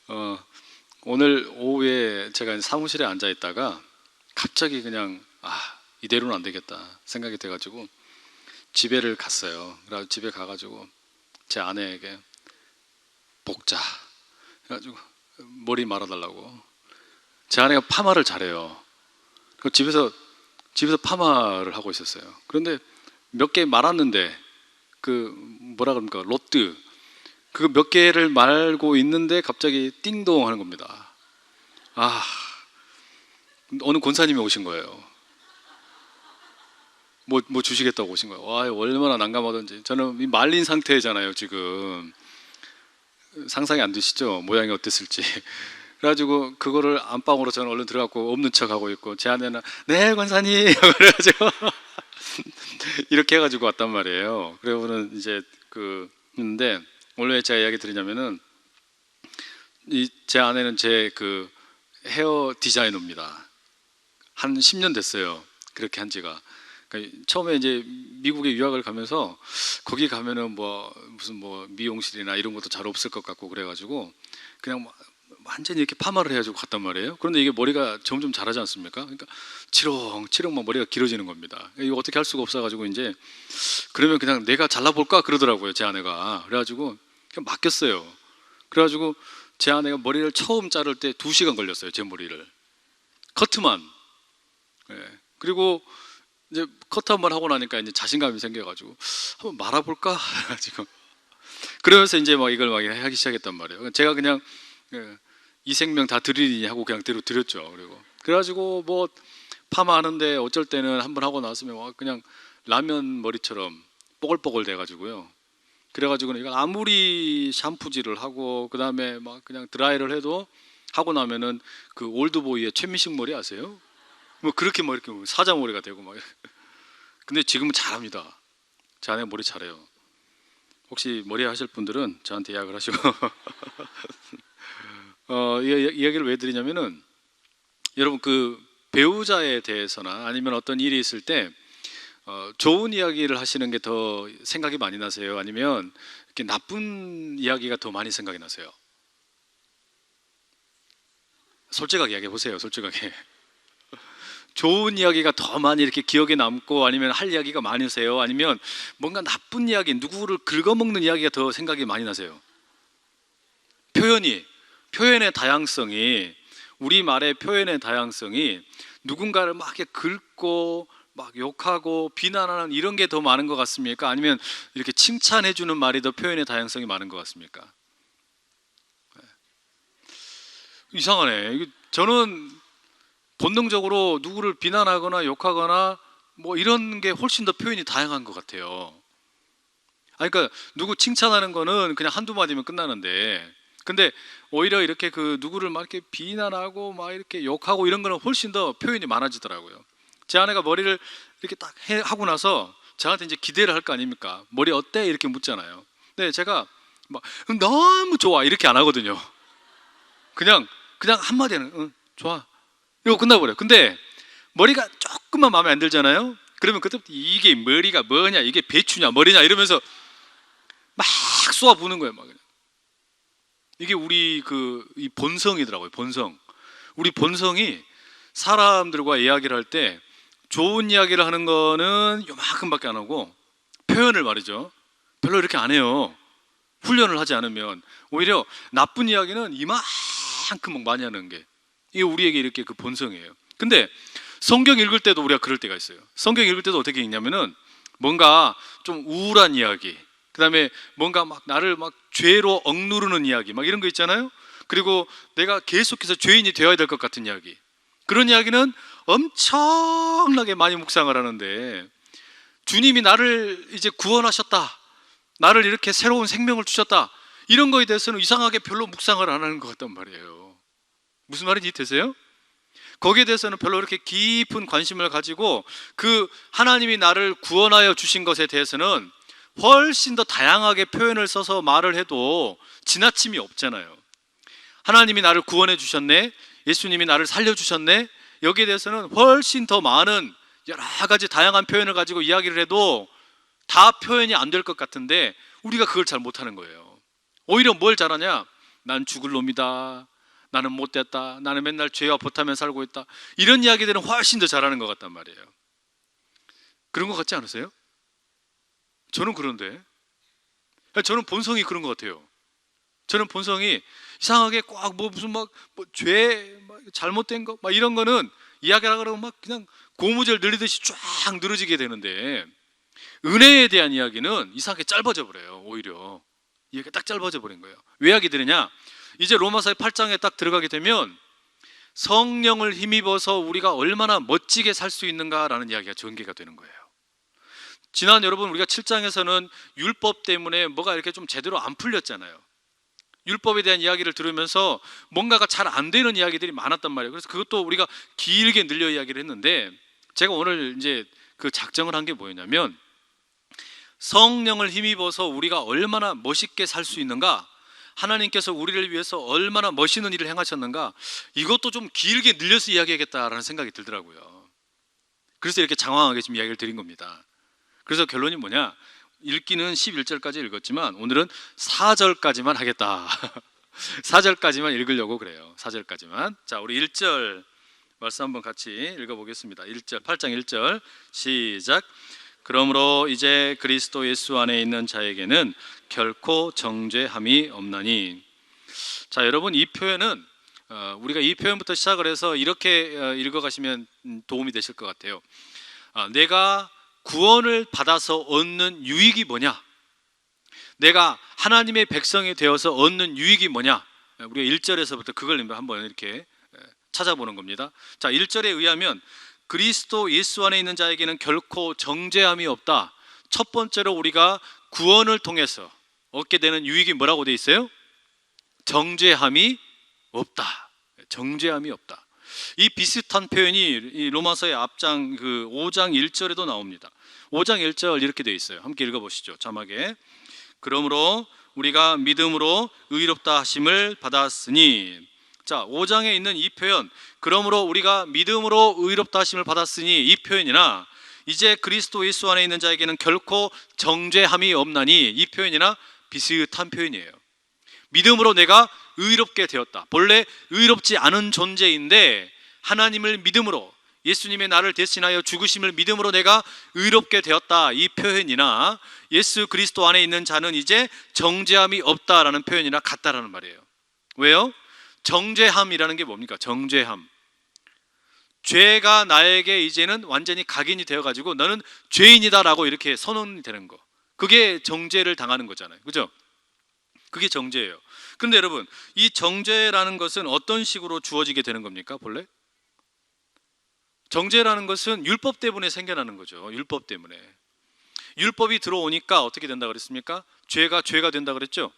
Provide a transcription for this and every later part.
어, 오늘 오후에 제가 사무실에 앉아 있다가 갑자기 그냥 이대로는 안 되겠다 생각이 돼가지고 집에를 갔어요. 그래서 집에 가가지고 제 아내에게 볶자 해가지고 머리 말아달라고. 제 아내가 파마를 잘해요. 그 집에서 파마를 하고 있었어요. 그런데 몇 개 말았는데 그 뭐라 그럽니까, 롯드, 그 몇 개를 말고 있는데 갑자기 띵동 하는 겁니다. 아, 어느 권사님이 오신 거예요. 뭐 주시겠다고 오신 거예요. 와, 얼마나 난감하던지. 저는 이 말린 상태잖아요 지금. 상상이 안 되시죠? 모양이 어땠을지. 그래가지고 그거를 안방으로 저는 얼른 들어갔고 없는 척 하고 있고, 제 아내는 네 권사님 그래가지고 이렇게 해가지고 왔단 말이에요. 그러고는 이제 근데 오늘 왜 제가 이야기 드리냐면은, 제 아내는 제 헤어 디자이너입니다. 한 10년 됐어요. 그렇게 한 지가. 그러니까 처음에 이제 미국에 유학을 가면서 거기 가면은 무슨 미용실이나 이런 것도 잘 없을 것 같고 그래가지고 그냥 완전히 이렇게 파마를 해가지고 갔단 말이에요. 그런데 이게 머리가 점점 자라지 않습니까? 그러니까 치렁치렁 막 머리가 길어지는 겁니다. 이거 어떻게 할 수가 없어가지고 이제 그러면 그냥 내가 잘라볼까 그러더라고요, 제 아내가. 그래가지고 그냥 맡겼어요. 그래가지고 제 아내가 머리를 처음 자를 때 2시간 걸렸어요, 제 머리를. 커트만. 예. 그리고 이제 커트 한번 하고 나니까 이제 자신감이 생겨가지고 한번 말아볼까 지금. 그러면서 이제 막 이걸 막 하기 시작했단 말이에요. 제가 그냥 이 생명 다 드리니 하고 그냥 드렸죠. 그래가지고 뭐 파마 하는데 어쩔 때는 한번 하고 나서면 그냥 라면 머리처럼 뽀글뽀글 돼가지고요. 그래가지고 이건 아무리 샴푸질을 하고 그 다음에 막 그냥 드라이를 해도 하고 나면은 그 올드보이의 최민식 머리 아세요? 뭐 그렇게 뭐 이렇게 사자 머리가 되고 막. 근데 지금은 잘합니다. 제 아내 머리 잘해요. 혹시 머리 하실 분들은 저한테 예약을 하시고 이야기를 왜 드리냐면은, 여러분 배우자에 대해서나 아니면 어떤 일이 있을 때 좋은 이야기를 하시는 게 더 생각이 많이 나세요? 아니면 이렇게 나쁜 이야기가 더 많이 생각이 나세요? 솔직하게 이야기해 보세요. 솔직하게. 좋은 이야기가 더 많이 이렇게 기억에 남고, 아니면 할 이야기가 많으세요? 아니면 뭔가 나쁜 이야기, 누구를 긁어먹는 이야기가 더 생각이 많이 나세요? 표현의 다양성이, 우리말의 표현의 다양성이 누군가를 막 이렇게 긁고 막 욕하고 비난하는 이런 게 더 많은 것 같습니까? 아니면 이렇게 칭찬해주는 말이 더 표현의 다양성이 많은 것 같습니까? 이상하네. 저는 본능적으로 누구를 비난하거나 욕하거나 뭐 이런 게 훨씬 더 표현이 다양한 것 같아요. 그러니까 누구 칭찬하는 거는 그냥 한두 마디면 끝나는데, 근데 오히려 이렇게 누구를 막 이렇게 비난하고 막 이렇게 욕하고 이런 거는 훨씬 더 표현이 많아지더라고요. 제 아내가 머리를 이렇게 딱 하고 나서 저한테 이제 기대를 할 거 아닙니까? 머리 어때? 이렇게 묻잖아요. 근데 제가 막 너무 좋아 이렇게 안 하거든요. 그냥 한마디는 응, 좋아 이거 끝나버려요. 근데 머리가 조금만 마음에 안 들잖아요. 그러면 그때부터 이게 머리가 뭐냐, 이게 배추냐 머리냐 이러면서 막 쏘아 부는 거예요. 막 이게 우리 이 본성이더라고요. 본성. 우리 본성이 사람들과 이야기를 할 때 좋은 이야기를 하는 거는 요만큼밖에 안 하고, 표현을 말이죠, 별로 이렇게 안 해요. 훈련을 하지 않으면. 오히려 나쁜 이야기는 이만큼 많이 하는 게, 이게 우리에게 이렇게 본성이에요. 근데 성경 읽을 때도 우리가 그럴 때가 있어요. 성경 읽을 때도 어떻게 읽냐면은, 뭔가 좀 우울한 이야기, 그 다음에 뭔가 막 나를 막 죄로 억누르는 이야기 막 이런 거 있잖아요. 그리고 내가 계속해서 죄인이 되어야 될 것 같은 이야기, 그런 이야기는 엄청나게 많이 묵상을 하는데, 주님이 나를 이제 구원하셨다, 나를 이렇게 새로운 생명을 주셨다, 이런 거에 대해서는 이상하게 별로 묵상을 안 하는 것 같단 말이에요. 무슨 말인지 되세요? 거기에 대해서는 별로 이렇게 깊은 관심을 가지고 하나님이 나를 구원하여 주신 것에 대해서는 훨씬 더 다양하게 표현을 써서 말을 해도 지나침이 없잖아요. 하나님이 나를 구원해 주셨네, 예수님이 나를 살려주셨네, 여기에 대해서는 훨씬 더 많은 여러 가지 다양한 표현을 가지고 이야기를 해도 다 표현이 안 될 것 같은데, 우리가 그걸 잘 못하는 거예요. 오히려 뭘 잘하냐, 난 죽을 놈이다, 나는 못됐다, 나는 맨날 죄와 보타면 살고 있다, 이런 이야기들은 훨씬 더 잘하는 것 같단 말이에요. 그런 것 같지 않으세요? 저는 그런데, 저는 본성이 그런 것 같아요. 저는 본성이 이상하게 꽉 무슨 죄, 잘못된 거 이런 거는 이야기하려고 그러면 그냥 고무줄 늘리듯이 쫙 늘어지게 되는데, 은혜에 대한 이야기는 이상하게 짧아져 버려요. 오히려 이야기가 딱 짧아져 버린 거예요. 왜 이야기 드리냐? 이제 로마서 8장에 딱 들어가게 되면 성령을 힘입어서 우리가 얼마나 멋지게 살 수 있는가라는 이야기가 전개가 되는 거예요. 지난 여러분, 우리가 7장에서는 율법 때문에 뭐가 이렇게 좀 제대로 안 풀렸잖아요. 율법에 대한 이야기를 들으면서 뭔가가 잘 안 되는 이야기들이 많았단 말이에요. 그래서 그것도 우리가 길게 늘려 이야기를 했는데, 제가 오늘 이제 그 작정을 한 게 뭐였냐면, 성령을 힘입어서 우리가 얼마나 멋있게 살 수 있는가, 하나님께서 우리를 위해서 얼마나 멋있는 일을 행하셨는가, 이것도 좀 길게 늘려서 이야기하겠다라는 생각이 들더라고요. 그래서 이렇게 장황하게 지금 이야기를 드린 겁니다. 그래서 결론이 뭐냐? 읽기는 11절까지 읽었지만 오늘은 4절까지만 하겠다. 4절까지만 읽으려고 그래요. 4절까지만. 자, 우리 1절 말씀 한번 같이 읽어보겠습니다. 1절, 8장 1절 시작. 그러므로 이제 그리스도 예수 안에 있는 자에게는 결코 정죄함이 없나니. 자, 여러분, 이 표현은 우리가 이 표현부터 시작을 해서 이렇게 읽어가시면 도움이 되실 것 같아요. 내가 구원을 받아서 얻는 유익이 뭐냐? 내가 하나님의 백성이 되어서 얻는 유익이 뭐냐? 우리가 1절에서부터 그걸 한번 이렇게 찾아보는 겁니다. 자, 1절에 의하면 그리스도 예수 안에 있는 자에게는 결코 정죄함이 없다. 첫 번째로 우리가 구원을 통해서 얻게 되는 유익이 뭐라고 되어 있어요? 정죄함이 없다. 정죄함이 없다. 이 비슷한 표현이 로마서의 앞장 5장 1절에도 나옵니다. 5장 1절 이렇게 되어 있어요. 함께 읽어보시죠. 자막에. 그러므로 우리가 믿음으로 의롭다 하심을 받았으니. 자, 5장에 있는 이 표현, 그러므로 우리가 믿음으로 의롭다 하심을 받았으니, 이 표현이나 이제 그리스도 예수 안에 있는 자에게는 결코 정죄함이 없나니, 이 표현이나 비슷한 표현이에요. 믿음으로 내가 의롭게 되었다. 본래 의롭지 않은 존재인데 하나님을 믿음으로, 예수님의 나를 대신하여 죽으심을 믿음으로 내가 의롭게 되었다, 이 표현이나 예수 그리스도 안에 있는 자는 이제 정죄함이 없다라는 표현이나 같다라는 말이에요. 왜요? 정죄함이라는 게 뭡니까? 정죄함. 죄가 나에게 이제는 완전히 각인이 되어가지고 너는 죄인이다라고 이렇게 선언이 되는 거, 그게 정죄를 당하는 거잖아요. 그죠? 그게 정죄예요. 그런데 여러분, 이 정죄라는 것은 어떤 식으로 주어지게 되는 겁니까? 본래? 정죄라는 것은 율법 때문에 생겨나는 거죠. 율법 때문에. 율법이 들어오니까 어떻게 된다 그랬습니까? 죄가 된다 그랬죠?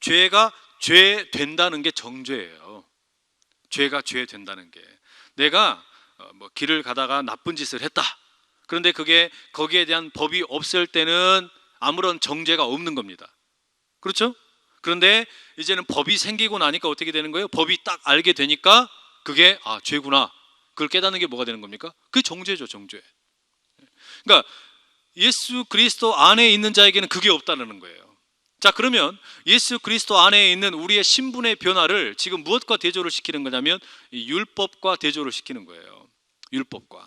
죄가 죄 된다는 게 정죄예요. 죄가 죄 된다는 게. 내가 길을 가다가 나쁜 짓을 했다. 그런데 그게 거기에 대한 법이 없을 때는 아무런 정죄가 없는 겁니다. 그렇죠? 그런데 이제는 법이 생기고 나니까 어떻게 되는 거예요? 법이 딱 알게 되니까 그게 죄구나. 그걸 깨닫는 게 뭐가 되는 겁니까? 그게 정죄죠, 정죄. 그러니까 예수 그리스도 안에 있는 자에게는 그게 없다는 거예요. 자, 그러면 예수 그리스도 안에 있는 우리의 신분의 변화를 지금 무엇과 대조를 시키는 거냐면 율법과 대조를 시키는 거예요. 율법과.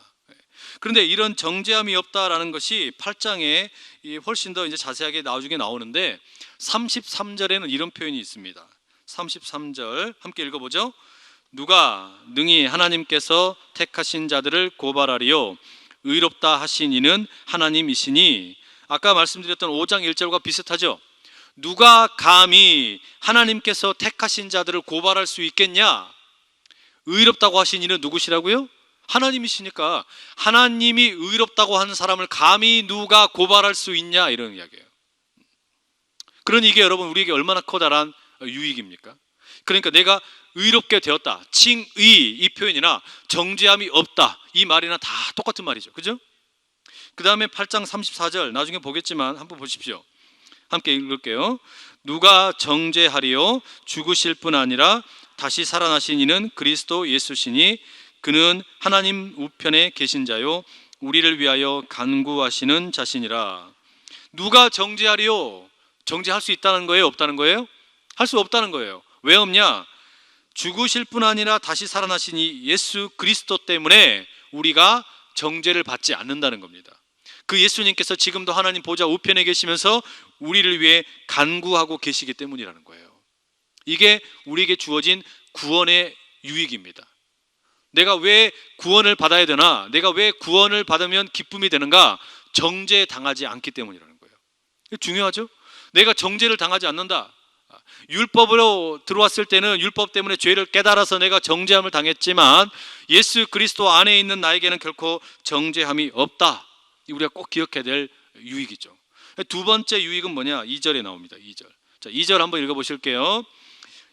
그런데 이런 정죄함이 없다라는 것이 8장에 훨씬 더 이제 자세하게 나중에 나오는데 33절에는 이런 표현이 있습니다. 33절 함께 읽어보죠. 누가 능히 하나님께서 택하신 자들을 고발하리요? 의롭다 하신 이는 하나님이시니. 아까 말씀드렸던 5장 1절과 비슷하죠? 누가 감히 하나님께서 택하신 자들을 고발할 수 있겠냐? 의롭다고 하신 이는 누구시라고요? 하나님이시니까 하나님이 의롭다고 하는 사람을 감히 누가 고발할 수 있냐, 이런 이야기예요. 그러니 이게 여러분 우리에게 얼마나 커다란 유익입니까? 그러니까 내가 의롭게 되었다, 칭의, 이 표현이나 정죄함이 없다, 이 말이나 다 똑같은 말이죠. 그죠? 그 다음에 8장 34절 나중에 보겠지만 한번 보십시오. 함께 읽을게요. 누가 정죄하리요? 죽으실 뿐 아니라 다시 살아나신 이는 그리스도 예수시니 그는 하나님 우편에 계신 자요 우리를 위하여 간구하시는 자신이라. 누가 정죄하리요? 정죄할 수 있다는 거예요? 없다는 거예요? 할 수 없다는 거예요. 왜 없냐? 죽으실 뿐 아니라 다시 살아나신 이 예수 그리스도 때문에 우리가 정죄를 받지 않는다는 겁니다. 그 예수님께서 지금도 하나님 보좌 우편에 계시면서 우리를 위해 간구하고 계시기 때문이라는 거예요. 이게 우리에게 주어진 구원의 유익입니다. 내가 왜 구원을 받아야 되나? 내가 왜 구원을 받으면 기쁨이 되는가? 정죄 당하지 않기 때문이라는 거예요. 중요하죠? 내가 정죄를 당하지 않는다. 율법으로 들어왔을 때는 율법 때문에 죄를 깨달아서 내가 정죄함을 당했지만 예수 그리스도 안에 있는 나에게는 결코 정죄함이 없다. 우리가 꼭 기억해야 될 유익이죠. 두 번째 유익은 뭐냐? 2절에 나옵니다. 2절. 자, 2절 한번 읽어보실게요.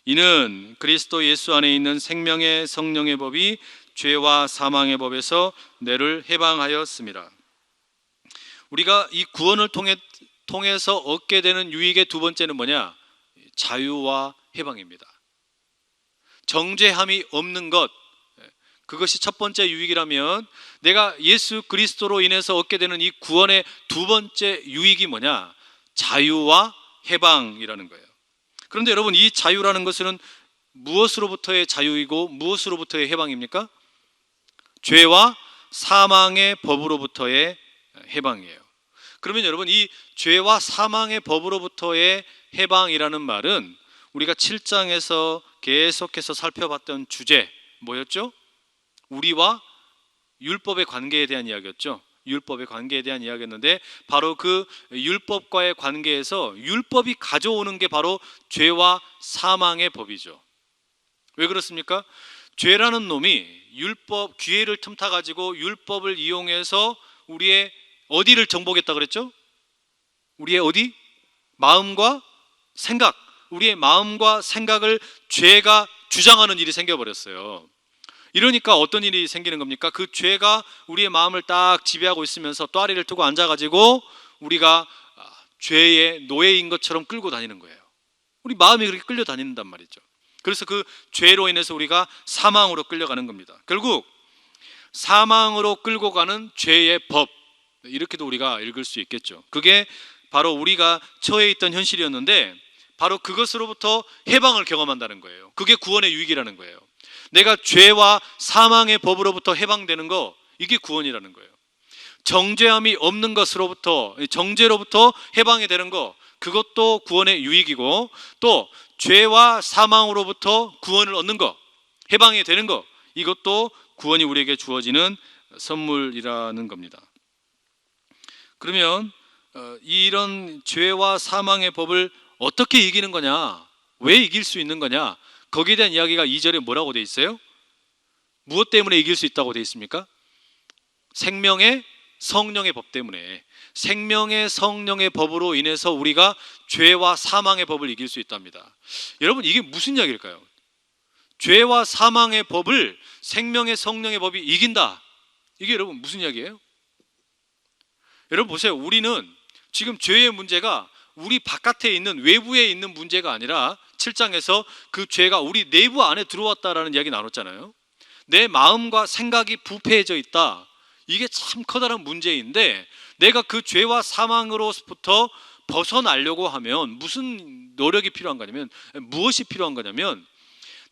이는 그리스도 예수 안에 있는 생명의 성령의 법이 죄와 사망의 법에서 너를 해방하였습니다. 우리가 이 구원을 통해서 얻게 되는 유익의 두 번째는 뭐냐? 자유와 해방입니다. 정죄함이 없는 것, 그것이 첫 번째 유익이라면 내가 예수 그리스도로 인해서 얻게 되는 이 구원의 두 번째 유익이 뭐냐? 자유와 해방이라는 거예요. 그런데 여러분, 이 자유라는 것은 무엇으로부터의 자유이고 무엇으로부터의 해방입니까? 죄와 사망의 법으로부터의 해방이에요. 그러면 여러분, 이 죄와 사망의 법으로부터의 해방이라는 말은 우리가 7장에서 계속해서 살펴봤던 주제 뭐였죠? 우리와 율법의 관계에 대한 이야기였죠. 율법의 관계에 대한 이야기였는데 바로 그 율법과의 관계에서 율법이 가져오는 게 바로 죄와 사망의 법이죠. 왜 그렇습니까? 죄라는 놈이 율법, 기회를 틈타 가지고 율법을 이용해서 우리의 어디를 정복했다 그랬죠? 우리의 어디? 마음과 생각, 우리의 마음과 생각을 죄가 주장하는 일이 생겨버렸어요. 이러니까 어떤 일이 생기는 겁니까? 그 죄가 우리의 마음을 딱 지배하고 있으면서 또아리를 두고 앉아가지고 우리가 죄의 노예인 것처럼 끌고 다니는 거예요. 우리 마음이 그렇게 끌려 다닌단 말이죠. 그래서 그 죄로 인해서 우리가 사망으로 끌려가는 겁니다. 결국 사망으로 끌고 가는 죄의 법, 이렇게도 우리가 읽을 수 있겠죠. 그게 바로 우리가 처해 있던 현실이었는데 바로 그것으로부터 해방을 경험한다는 거예요. 그게 구원의 유익이라는 거예요. 내가 죄와 사망의 법으로부터 해방되는 거, 이게 구원이라는 거예요. 정죄함이 없는 것으로부터, 정죄로부터 해방이 되는 거, 그것도 구원의 유익이고, 또 죄와 사망으로부터 구원을 얻는 거, 해방이 되는 거, 이것도 구원이 우리에게 주어지는 선물이라는 겁니다. 그러면 이런 죄와 사망의 법을 어떻게 이기는 거냐? 왜 이길 수 있는 거냐? 거기에 대한 이야기가 2절에 뭐라고 돼 있어요? 무엇 때문에 이길 수 있다고 돼 있습니까? 생명의 성령의 법 때문에, 생명의 성령의 법으로 인해서 우리가 죄와 사망의 법을 이길 수 있답니다. 여러분, 이게 무슨 이야기일까요? 죄와 사망의 법을 생명의 성령의 법이 이긴다. 이게 여러분 무슨 이야기예요? 여러분 보세요. 우리는 지금 죄의 문제가 우리 바깥에 있는, 외부에 있는 문제가 아니라 7장에서 그 죄가 우리 내부 안에 들어왔다라는 이야기 나눴잖아요. 내 마음과 생각이 부패해져 있다. 이게 참 커다란 문제인데 내가 그 죄와 사망으로부터 벗어나려고 하면 무슨 노력이 필요한 거냐면, 무엇이 필요한 거냐면,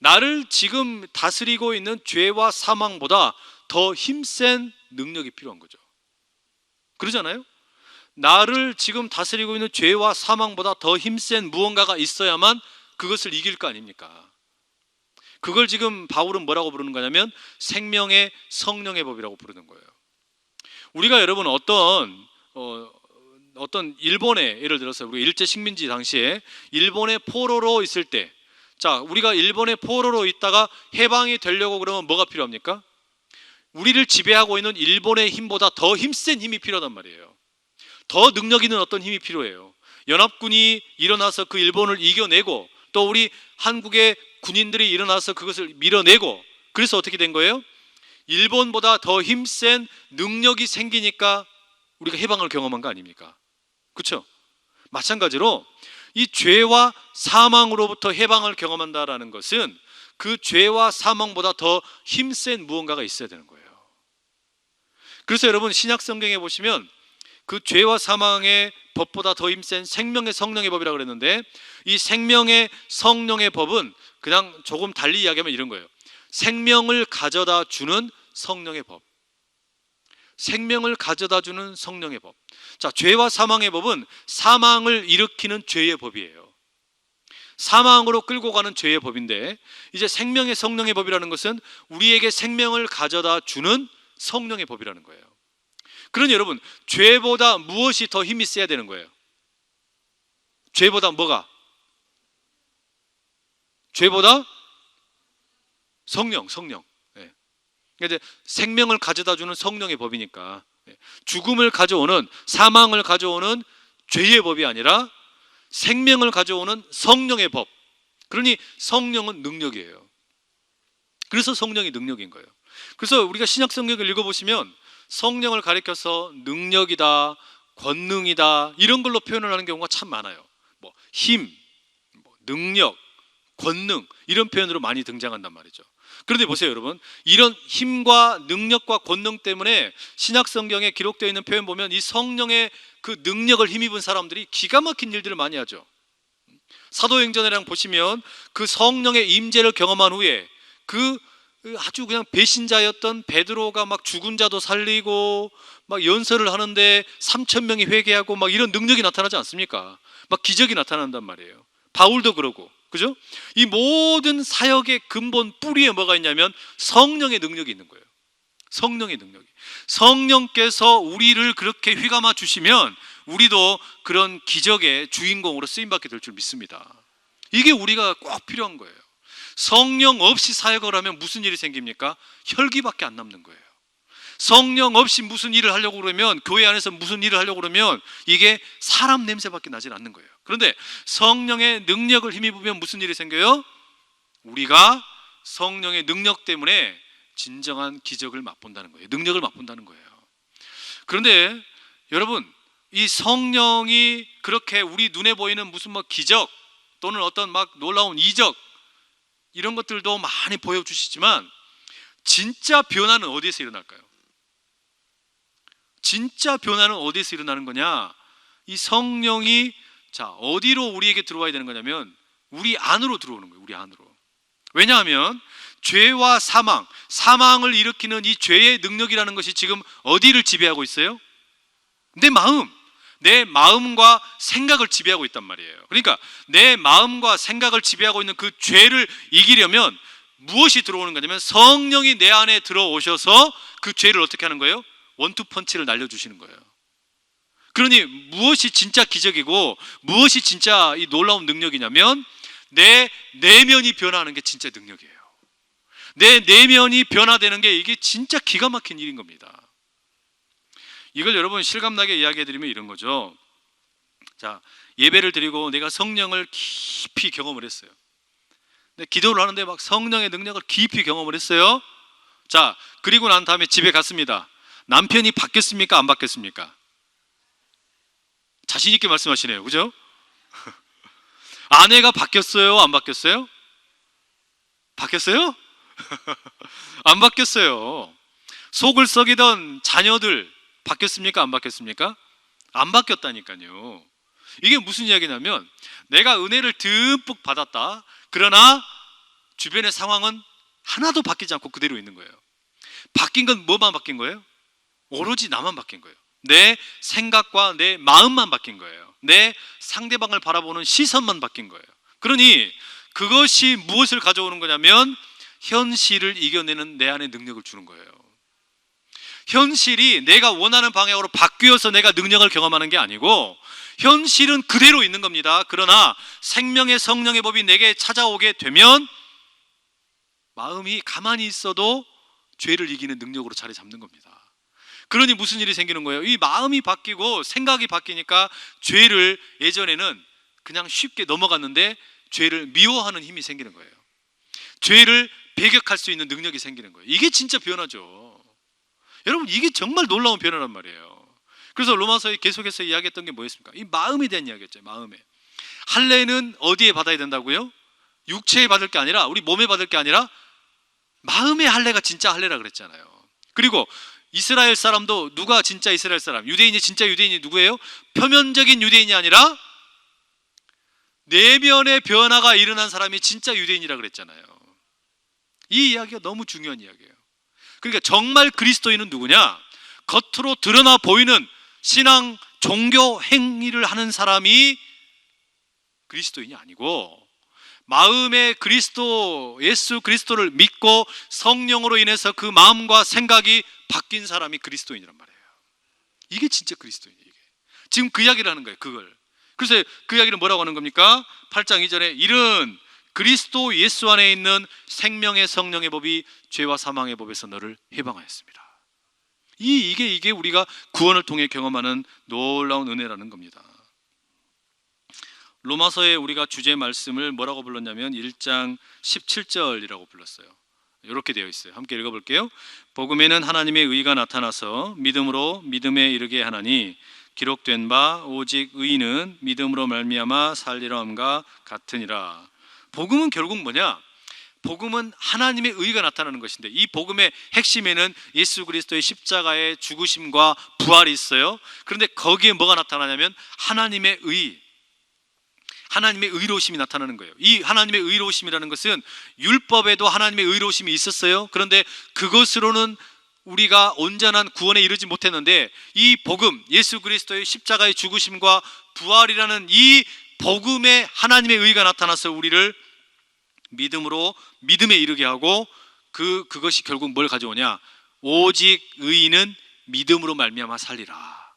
나를 지금 다스리고 있는 죄와 사망보다 더 힘센 능력이 필요한 거죠. 그러잖아요? 나를 지금 다스리고 있는 죄와 사망보다 더 힘센 무언가가 있어야만 그것을 이길 거 아닙니까? 그걸 지금 바울은 뭐라고 부르는 거냐면 생명의 성령의 법이라고 부르는 거예요. 우리가 여러분 어떤 일본에, 예를 들어서 우리 일제 식민지 당시에 일본의 포로로 있을 때, 자, 우리가 일본의 포로로 있다가 해방이 되려고 그러면 뭐가 필요합니까? 우리를 지배하고 있는 일본의 힘보다 더 힘센 힘이 필요하단 말이에요. 더 능력 있는 어떤 힘이 필요해요. 연합군이 일어나서 그 일본을 이겨내고, 또 우리 한국의 군인들이 일어나서 그것을 밀어내고, 그래서 어떻게 된 거예요? 일본보다 더 힘센 능력이 생기니까 우리가 해방을 경험한 거 아닙니까? 그렇죠? 마찬가지로 이 죄와 사망으로부터 해방을 경험한다라는 것은 그 죄와 사망보다 더 힘센 무언가가 있어야 되는 거예요. 그래서 여러분 신약 성경에 보시면 그 죄와 사망의 법보다 더 힘센 생명의 성령의 법이라고 그랬는데, 이 생명의 성령의 법은 그냥 조금 달리 이야기하면 이런 거예요. 생명을 가져다 주는 성령의 법. 생명을 가져다 주는 성령의 법. 자, 죄와 사망의 법은 사망을 일으키는 죄의 법이에요. 사망으로 끌고 가는 죄의 법인데, 이제 생명의 성령의 법이라는 것은 우리에게 생명을 가져다 주는 성령의 법이라는 거예요. 그러니 여러분, 죄보다 무엇이 더 힘이 세야 되는 거예요? 죄보다 뭐가? 죄보다 성령. 예. 이제 생명을 가져다 주는 성령의 법이니까, 죽음을 가져오는, 사망을 가져오는 죄의 법이 아니라 생명을 가져오는 성령의 법. 그러니 성령은 능력이에요. 그래서 성령이 능력인 거예요. 그래서 우리가 신약 성경을 읽어보시면 성령을 가리켜서 능력이다, 권능이다, 이런 걸로 표현을 하는 경우가 참 많아요. 뭐 힘, 능력, 권능, 이런 표현으로 많이 등장한단 말이죠. 그런데 보세요 여러분, 이런 힘과 능력과 권능 때문에 신약 성경에 기록되어 있는 표현 보면 이 성령의 그 능력을 힘입은 사람들이 기가 막힌 일들을 많이 하죠. 사도행전이랑 보시면 그 성령의 임재를 경험한 후에 그 아주 그냥 배신자였던 베드로가 막 죽은 자도 살리고 막 연설을 하는데 3,000명이 회개하고 막 이런 능력이 나타나지 않습니까? 막 기적이 나타난단 말이에요. 바울도 그러고, 그죠? 이 모든 사역의 근본 뿌리에 뭐가 있냐면 성령의 능력이 있는 거예요. 성령의 능력이. 성령께서 우리를 그렇게 휘감아 주시면 우리도 그런 기적의 주인공으로 쓰임받게 될 줄 믿습니다. 이게 우리가 꼭 필요한 거예요. 성령 없이 사역을 하면 무슨 일이 생깁니까? 혈기밖에 안 남는 거예요. 성령 없이 무슨 일을 하려고 그러면, 교회 안에서 무슨 일을 하려고 그러면 이게 사람 냄새밖에 나질 않는 거예요. 그런데 성령의 능력을 힘입으면 무슨 일이 생겨요? 우리가 성령의 능력 때문에 진정한 기적을 맛본다는 거예요. 능력을 맛본다는 거예요. 그런데 여러분, 이 성령이 그렇게 우리 눈에 보이는 무슨 뭐 기적 또는 어떤 막 놀라운 이적 이런 것들도 많이 보여주시지만 진짜 변화는 어디에서 일어날까요? 진짜 변화는 어디에서 일어나는 거냐? 이 성령이 어디로 우리에게 들어와야 되는 거냐면 우리 안으로 들어오는 거예요. 우리 안으로. 왜냐하면 죄와 사망을 일으키는 이 죄의 능력이라는 것이 지금 어디를 지배하고 있어요? 내 마음과 생각을 지배하고 있단 말이에요. 그러니까 내 마음과 생각을 지배하고 있는 그 죄를 이기려면 무엇이 들어오는 거냐면 성령이 내 안에 들어오셔서 그 죄를 어떻게 하는 거예요? 원투펀치를 날려주시는 거예요. 그러니 무엇이 진짜 기적이고 무엇이 진짜 이 놀라운 능력이냐면 내 내면이 변화하는 게 진짜 능력이에요. 내 내면이 변화되는 게 이게 진짜 기가 막힌 일인 겁니다. 이걸 여러분 실감나게 이야기해드리면 이런 거죠. 자, 예배를 드리고 내가 성령을 깊이 경험을 했어요. 기도를 하는데 막 성령의 능력을 깊이 경험을 했어요. 자, 그리고 난 다음에 집에 갔습니다. 남편이 바뀌었습니까? 안 바뀌었습니까? 자신 있게 말씀하시네요. 그죠? 아내가 바뀌었어요? 안 바뀌었어요? 바뀌었어요? 안 바뀌었어요. 속을 썩이던 자녀들 바뀌었습니까? 안 바뀌었습니까? 안 바뀌었다니까요. 이게 무슨 이야기냐면 내가 은혜를 듬뿍 받았다. 그러나 주변의 상황은 하나도 바뀌지 않고 그대로 있는 거예요. 바뀐 건 뭐만 바뀐 거예요? 오로지 나만 바뀐 거예요. 내 생각과 내 마음만 바뀐 거예요. 내 상대방을 바라보는 시선만 바뀐 거예요. 그러니 그것이 무엇을 가져오는 거냐면 현실을 이겨내는 내 안에 능력을 주는 거예요. 현실이 내가 원하는 방향으로 바뀌어서 내가 능력을 경험하는 게 아니고 현실은 그대로 있는 겁니다. 그러나 생명의 성령의 법이 내게 찾아오게 되면 마음이 가만히 있어도 죄를 이기는 능력으로 자리 잡는 겁니다. 그러니 무슨 일이 생기는 거예요? 이 마음이 바뀌고 생각이 바뀌니까 죄를 예전에는 그냥 쉽게 넘어갔는데 죄를 미워하는 힘이 생기는 거예요. 죄를 배격할 수 있는 능력이 생기는 거예요. 이게 진짜 변화죠. 여러분, 이게 정말 놀라운 변화란 말이에요. 그래서 로마서에 계속해서 이야기했던 게 뭐였습니까? 이 마음에 대한 이야기였죠. 마음에. 할례는 어디에 받아야 된다고요? 육체에 받을 게 아니라, 우리 몸에 받을 게 아니라 마음의 할례가 진짜 할례라 그랬잖아요. 그리고 이스라엘 사람도 누가 진짜 이스라엘 사람, 유대인이 진짜 유대인이 누구예요? 표면적인 유대인이 아니라 내면의 변화가 일어난 사람이 진짜 유대인이라 그랬잖아요. 이 이야기가 너무 중요한 이야기예요. 그러니까 정말 그리스도인은 누구냐? 겉으로 드러나 보이는 신앙, 종교 행위를 하는 사람이 그리스도인이 아니고, 마음에 예수 그리스도를 믿고 성령으로 인해서 그 마음과 생각이 바뀐 사람이 그리스도인이란 말이에요. 이게 진짜 그리스도인이에요. 이게. 지금 그 이야기를 하는 거예요. 그걸. 그래서 그 이야기를 뭐라고 하는 겁니까? 8장 2절에 이른 그리스도 예수 안에 있는 생명의 성령의 법이 죄와 사망의 법에서 너를 해방하였습니다. 이게 우리가 구원을 통해 경험하는 놀라운 은혜라는 겁니다. 로마서에 우리가 주제 말씀을 뭐라고 불렀냐면 1장 17절이라고 불렀어요. 이렇게 되어 있어요. 함께 읽어볼게요. 복음에는 하나님의 의가 나타나서 믿음으로 믿음에 이르게 하나니 기록된 바 오직 의인은 믿음으로 말미암아 살리라 함과 같으니라. 복음은 결국 뭐냐? 복음은 하나님의 의가 나타나는 것인데, 이 복음의 핵심에는 예수 그리스도의 십자가의 죽으심과 부활이 있어요. 그런데 거기에 뭐가 나타나냐면 하나님의 의, 하나님의 의로우심이 나타나는 거예요. 이 하나님의 의로우심이라는 것은 율법에도 하나님의 의로우심이 있었어요. 그런데 그것으로는 우리가 온전한 구원에 이르지 못했는데, 이 복음, 예수 그리스도의 십자가의 죽으심과 부활이라는 이 복음에 하나님의 의가 나타나서 우리를 믿음으로 믿음에 이르게 하고, 그것이 결국 뭘 가져오냐? 오직 의인은 믿음으로 말미암아 살리라.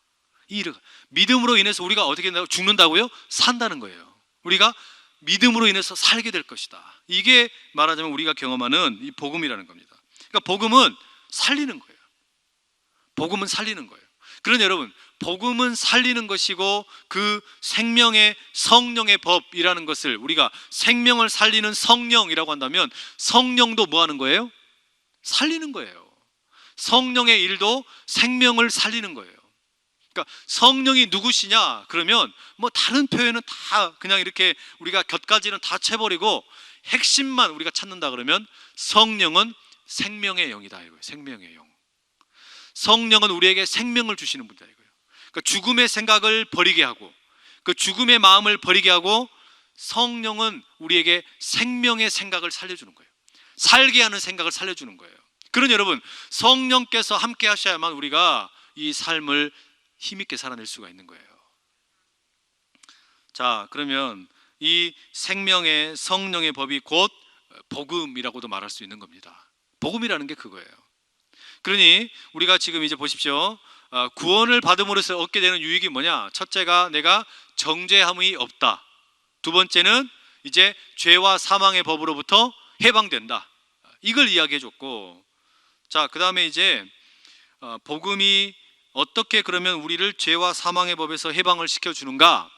믿음으로 인해서 우리가 어떻게 죽는다고요? 산다는 거예요. 우리가 믿음으로 인해서 살게 될 것이다. 이게 말하자면 우리가 경험하는 이 복음이라는 겁니다. 그러니까 복음은 살리는 거예요. 복음은 살리는 거예요. 그러나 여러분, 복음은 살리는 것이고 그 생명의 성령의 법이라는 것을 우리가 생명을 살리는 성령이라고 한다면, 성령도 뭐 하는 거예요? 살리는 거예요. 성령의 일도 생명을 살리는 거예요. 그러니까 성령이 누구시냐? 그러면 뭐 다른 표현은 다 그냥 이렇게 우리가 곁가지는 다 채버리고 핵심만 우리가 찾는다 그러면 성령은 생명의 영이다 이거예요. 생명의 영. 성령은 우리에게 생명을 주시는 분이다 이거예요. 그러니까 죽음의 생각을 버리게 하고, 그 죽음의 마음을 버리게 하고, 성령은 우리에게 생명의 생각을 살려주는 거예요. 살게 하는 생각을 살려주는 거예요. 그러니 여러분, 성령께서 함께 하셔야만 우리가 이 삶을 힘있게 살아낼 수가 있는 거예요. 자, 그러면 이 생명의 성령의 법이 곧 복음이라고도 말할 수 있는 겁니다. 복음이라는 게 그거예요. 그러니 우리가 지금 이제 보십시오. 구원을 받음으로써 얻게 되는 유익이 뭐냐? 첫째가 내가 정죄함이 없다. 두 번째는 이제 죄와 사망의 법으로부터 해방된다. 이걸 이야기해 줬고, 자, 그 다음에 이제 복음이 어떻게 그러면 우리를 죄와 사망의 법에서 해방을 시켜주는가?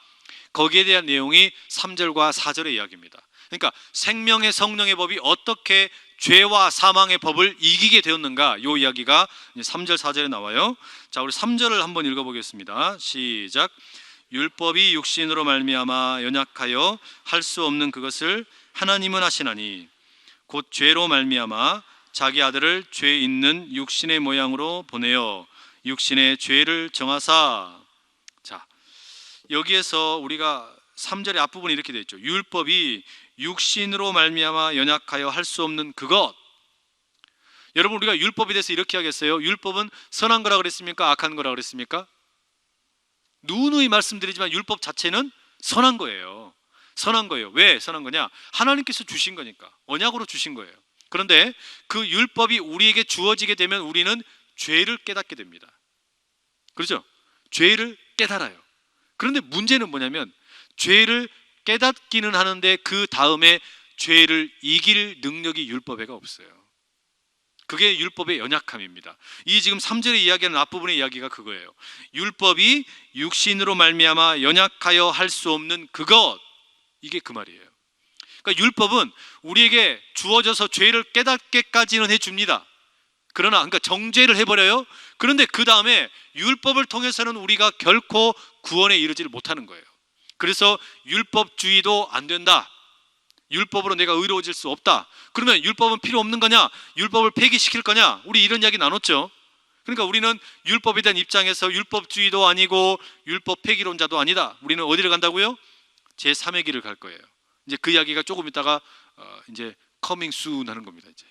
거기에 대한 내용이 3절과 4절의 이야기입니다. 그러니까 생명의 성령의 법이 어떻게 죄와 사망의 법을 이기게 되었는가? 이 이야기가 3절 4절에 나와요. 자, 우리 3절을 한번 읽어보겠습니다. 시작. 율법이 육신으로 말미암아 연약하여 할 수 없는 그것을 하나님은 하시나니 곧 죄로 말미암아 자기 아들을 죄 있는 육신의 모양으로 보내어 육신의 죄를 정하사. 자, 여기에서 우리가 3절의 앞부분이 이렇게 되어 있죠. 율법이 육신으로 말미암아 연약하여 할 수 없는 그것. 여러분, 우리가 율법에 대해서 이렇게 하겠어요? 율법은 선한 거라 그랬습니까? 악한 거라 그랬습니까? 누누이 말씀드리지만 율법 자체는 선한 거예요. 선한 거예요. 왜 선한 거냐? 하나님께서 주신 거니까. 언약으로 주신 거예요. 그런데 그 율법이 우리에게 주어지게 되면 우리는 죄를 깨닫게 됩니다. 그렇죠? 죄를 깨달아요. 그런데 문제는 뭐냐면, 죄를 깨닫기는 하는데 그 다음에 죄를 이길 능력이 율법에가 없어요. 그게 율법의 연약함입니다. 이 지금 3절에 이야기하는 앞부분의 이야기가 그거예요. 율법이 육신으로 말미암아 연약하여 할 수 없는 그것, 이게 그 말이에요. 그러니까 율법은 우리에게 주어져서 죄를 깨닫게까지는 해줍니다. 그러나 그러니까 정죄를 해버려요. 그런데 그 다음에 율법을 통해서는 우리가 결코 구원에 이르지를 못하는 거예요. 그래서 율법주의도 안 된다. 율법으로 내가 의로워질 수 없다. 그러면 율법은 필요 없는 거냐? 율법을 폐기시킬 거냐? 우리 이런 이야기 나눴죠. 그러니까 우리는 율법에 대한 입장에서 율법주의도 아니고 율법 폐기론자도 아니다. 우리는 어디를 간다고요? 제3의 길을 갈 거예요. 이제 그 이야기가 조금 있다가 이제 coming soon 하는 겁니다. 이제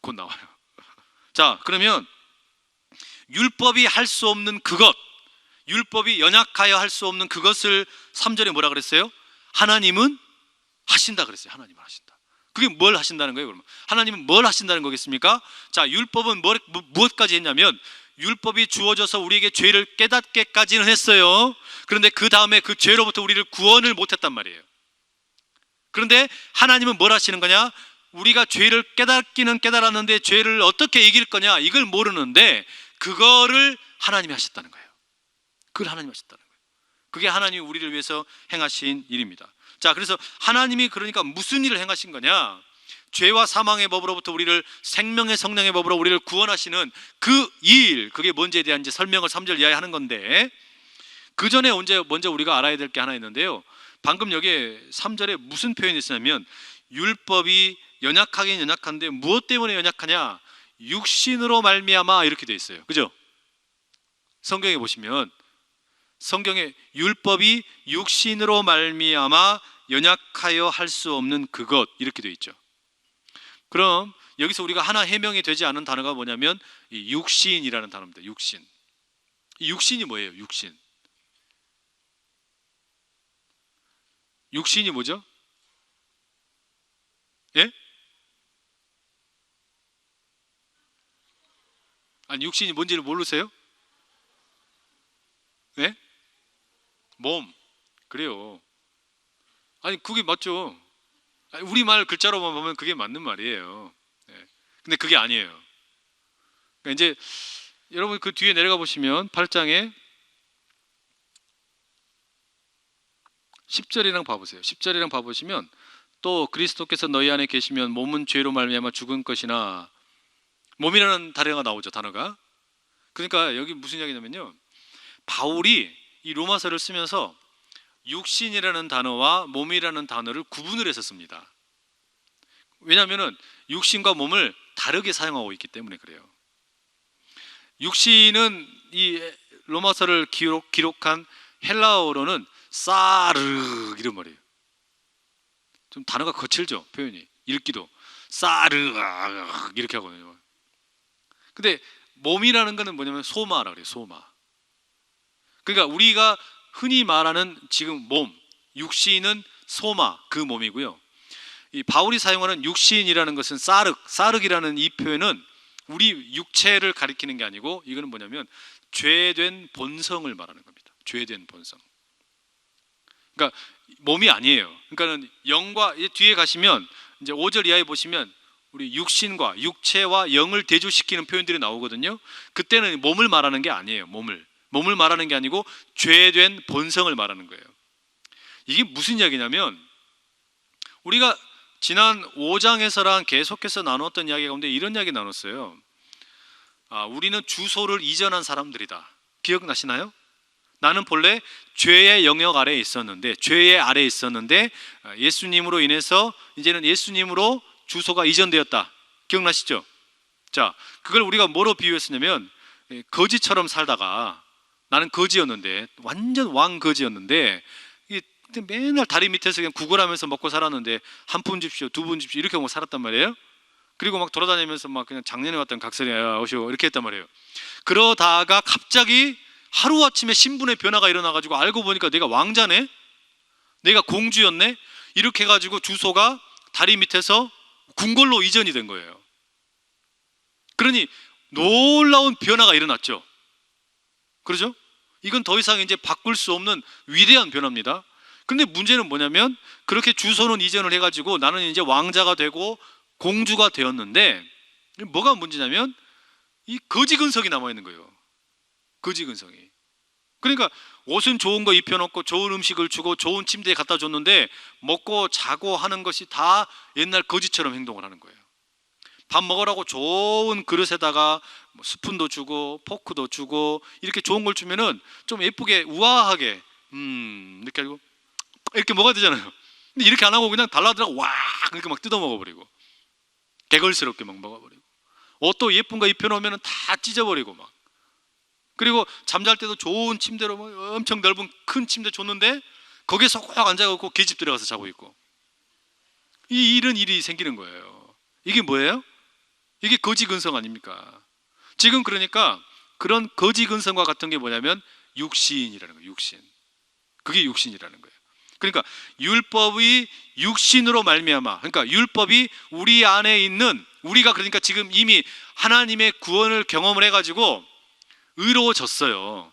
곧 나와요. 자, 그러면 율법이 할 수 없는 그것, 율법이 연약하여 할 수 없는 그것을 3절에 뭐라 그랬어요? 하나님은 하신다 그랬어요. 하나님은 하신다. 그게 뭘 하신다는 거예요? 그러면 하나님은 뭘 하신다는 거겠습니까? 자, 율법은 무엇까지 했냐면 율법이 주어져서 우리에게 죄를 깨닫게까지는 했어요. 그런데 그 다음에 그 죄로부터 우리를 구원을 못했단 말이에요. 그런데 하나님은 뭘 하시는 거냐? 우리가 죄를 깨닫기는 깨달았는데 죄를 어떻게 이길 거냐, 이걸 모르는데 그거를 하나님이 하셨다는 거예요. 그걸 하나님이 하셨다는 거예요. 그게 하나님이 우리를 위해서 행하신 일입니다. 자, 그래서 하나님이 그러니까 무슨 일을 행하신 거냐? 죄와 사망의 법으로부터 우리를 생명의 성령의 법으로 우리를 구원하시는 그 일, 그게 뭔지에 대한 이제 설명을 3절 이하에 하는 건데, 그 전에 먼저 우리가 알아야 될 게 하나 있는데요. 방금 여기에 3절에 무슨 표현이 있었냐면 율법이 연약하긴 연약한데 무엇 때문에 연약하냐? 육신으로 말미암아, 이렇게 돼 있어요. 그죠? 성경에 보시면 성경에 율법이 육신으로 말미암아 연약하여 할 수 없는 그것, 이렇게 돼 있죠. 그럼 여기서 우리가 하나 해명이 되지 않은 단어가 뭐냐면 이 육신이라는 단어입니다. 육신. 이 육신이 뭐예요? 육신. 육신이 뭐죠? 예? 아니, 육신이 뭔지를 모르세요? 예? 몸. 그래요. 아니, 그게 맞죠. 우리말 글자로만 보면 그게 맞는 말이에요. 예. 근데 그게 아니에요. 그러니까 이제 여러분 그 뒤에 내려가 보시면 8장에 10절이랑 봐보세요. 10절이랑 봐보시면 또 그리스도께서 너희 안에 계시면 몸은 죄로 말미암아 죽은 것이나, 몸이라는 단어가 나오죠. 단어가. 그러니까 여기 무슨 이야기냐면요, 바울이 이 로마서를 쓰면서 육신이라는 단어와 몸이라는 단어를 구분을 해서 씁니다. 왜냐하면 육신과 몸을 다르게 사용하고 있기 때문에 그래요. 육신은 이 로마서를 기록한 헬라어로는 사르, 이런 말이에요. 좀 단어가 거칠죠, 표현이. 읽기도 사르 이렇게 하거든요. 근데 몸이라는 거는 뭐냐면 소마라 그래요. 소마. 그러니까 우리가 흔히 말하는 지금 몸, 육신은 소마, 그 몸이고요. 이 바울이 사용하는 육신이라는 것은 사륵이라는 이 표현은 우리 육체를 가리키는 게 아니고, 이거는 뭐냐면 죄된 본성을 말하는 겁니다. 죄된 본성. 그러니까 몸이 아니에요. 그러니까는 영과, 뒤에 가시면 이제 5절 이하에 보시면 우리 육신과 육체와 영을 대조시키는 표현들이 나오거든요. 그때는 몸을 말하는 게 아니에요. 몸을 말하는 게 아니고 죄된 본성을 말하는 거예요. 이게 무슨 이야기냐면 우리가 지난 5장에서랑 계속해서 나눴던 이야기 가운데 이런 이야기 나눴어요. 우리는 주소를 이전한 사람들이다. 기억나시나요? 나는 본래 죄의 영역 아래에 있었는데, 죄의 아래에 있었는데 예수님으로 인해서 이제는 예수님으로 주소가 이전되었다. 기억나시죠? 자, 그걸 우리가 뭐로 비유했었냐면 거지처럼 살다가, 나는 거지였는데, 완전 왕거지였는데 맨날 다리 밑에서 그냥 구걸하면서 먹고 살았는데, 한 푼 줍시오, 두 푼 줍시오, 이렇게 하고 살았단 말이에요. 그리고 막 돌아다니면서 막 그냥 작년에 왔던 각설이 오시오, 이렇게 했단 말이에요. 그러다가 갑자기 하루아침에 신분의 변화가 일어나가지고 알고 보니까 내가 왕자네, 내가 공주였네, 이렇게 해가지고 주소가 다리 밑에서 궁궐로 이전이 된 거예요. 그러니 놀라운 변화가 일어났죠. 그렇죠? 이건 더 이상 이제 바꿀 수 없는 위대한 변화입니다. 근데 문제는 뭐냐면 그렇게 주소는 이전을 해가지고 나는 이제 왕자가 되고 공주가 되었는데, 뭐가 문제냐면 이 거지 근성이 남아있는 거예요. 거지 근성이. 그러니까 옷은 좋은 거 입혀놓고 좋은 음식을 주고 좋은 침대에 갖다 줬는데 먹고 자고 하는 것이 다 옛날 거지처럼 행동을 하는 거예요. 밥 먹으라고 좋은 그릇에다가 뭐 스푼도 주고 포크도 주고 이렇게 좋은 걸 주면은 좀 예쁘게 우아하게 이렇게 하고 이렇게 먹어야 되잖아요. 근데 이렇게 안 하고 그냥 달라들라고 와 이렇게 막 뜯어 먹어버리고 개걸스럽게 막 먹어버리고, 옷도 예쁜 거 입혀놓으면 다 찢어버리고 막 그리고 잠잘 때도 좋은 침대로 뭐 엄청 넓은 큰 침대 줬는데 거기에 쏙 앉아갖고 계집 들어가서 자고 있고, 이런 일이 생기는 거예요. 이게 뭐예요? 이게 거지 근성 아닙니까? 지금 그러니까 그런 거지 근성과 같은 게 뭐냐면 육신이라는 거예요. 육신. 그게 육신이라는 거예요. 그러니까 율법이 육신으로 말미암아, 그러니까 율법이 우리 안에 있는, 우리가 그러니까 지금 이미 하나님의 구원을 경험을 해가지고 의로워졌어요.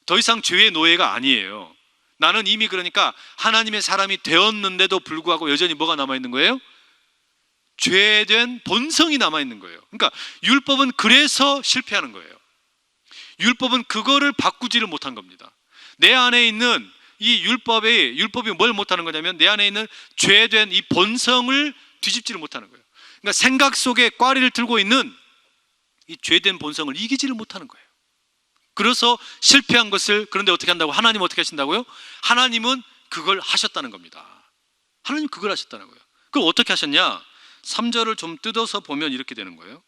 더 이상 죄의 노예가 아니에요. 나는 이미 그러니까 하나님의 사람이 되었는데도 불구하고 여전히 뭐가 남아있는 거예요? 죄된 본성이 남아있는 거예요. 그러니까 율법은 그래서 실패하는 거예요. 율법은 그거를 바꾸지를 못한 겁니다. 내 안에 있는 이 율법이 뭘 못하는 거냐면 내 안에 있는 죄된 이 본성을 뒤집지를 못하는 거예요. 그러니까 생각 속에 꽈리를 들고 있는 이 죄된 본성을 이기지를 못하는 거예요. 그래서 실패한 것을, 그런데 어떻게 한다고? 하나님 어떻게 하신다고요? 하나님은 그걸 하셨다는 겁니다. 하나님 그걸 하셨다는 거예요. 그럼 어떻게 하셨냐? 3절을 좀 뜯어서 보면 이렇게 되는 거예요.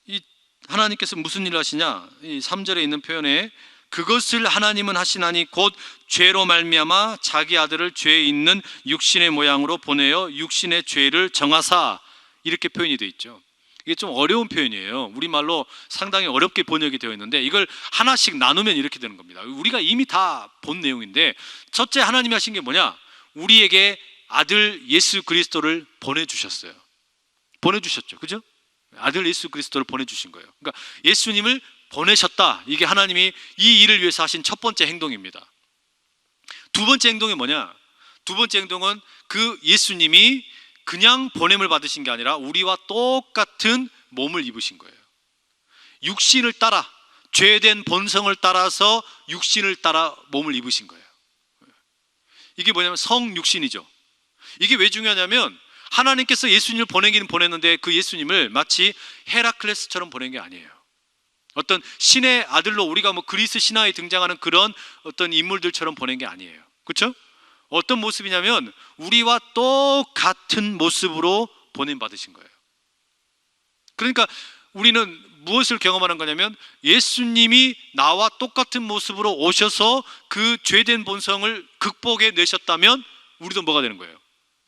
이 하나님께서 무슨 일을 하시냐? 이 3절에 있는 표현에 그것을 하나님은 하시나니 곧 죄로 말미암아 자기 아들을 죄에 있는 육신의 모양으로 보내어 육신의 죄를 정하사, 이렇게 표현이 되어 있죠. 이게 좀 어려운 표현이에요. 우리말로 상당히 어렵게 번역이 되어 있는데 이걸 하나씩 나누면 이렇게 되는 겁니다. 우리가 이미 다 본 내용인데, 첫째 하나님이 하신 게 뭐냐? 우리에게 아들 예수 그리스도를 보내주셨어요. 보내주셨죠. 그죠? 아들 예수 그리스도를 보내주신 거예요. 그러니까 예수님을 보내셨다. 이게 하나님이 이 일을 위해서 하신 첫 번째 행동입니다. 두 번째 행동이 뭐냐? 두 번째 행동은 그 예수님이 그냥 보냄을 받으신 게 아니라 우리와 똑같은 몸을 입으신 거예요. 육신을 따라, 죄된 본성을 따라서 육신을 따라 몸을 입으신 거예요. 이게 뭐냐면 성육신이죠. 이게 왜 중요하냐면 하나님께서 예수님을 보내기는 보냈는데 그 예수님을 마치 헤라클레스처럼 보낸 게 아니에요. 어떤 신의 아들로 우리가 뭐 그리스 신화에 등장하는 그런 어떤 인물들처럼 보낸 게 아니에요. 그렇죠? 어떤 모습이냐면 우리와 똑같은 모습으로 보냄 받으신 거예요. 그러니까 우리는 무엇을 경험하는 거냐면 예수님이 나와 똑같은 모습으로 오셔서 그 죄된 본성을 극복해 내셨다면 우리도 뭐가 되는 거예요?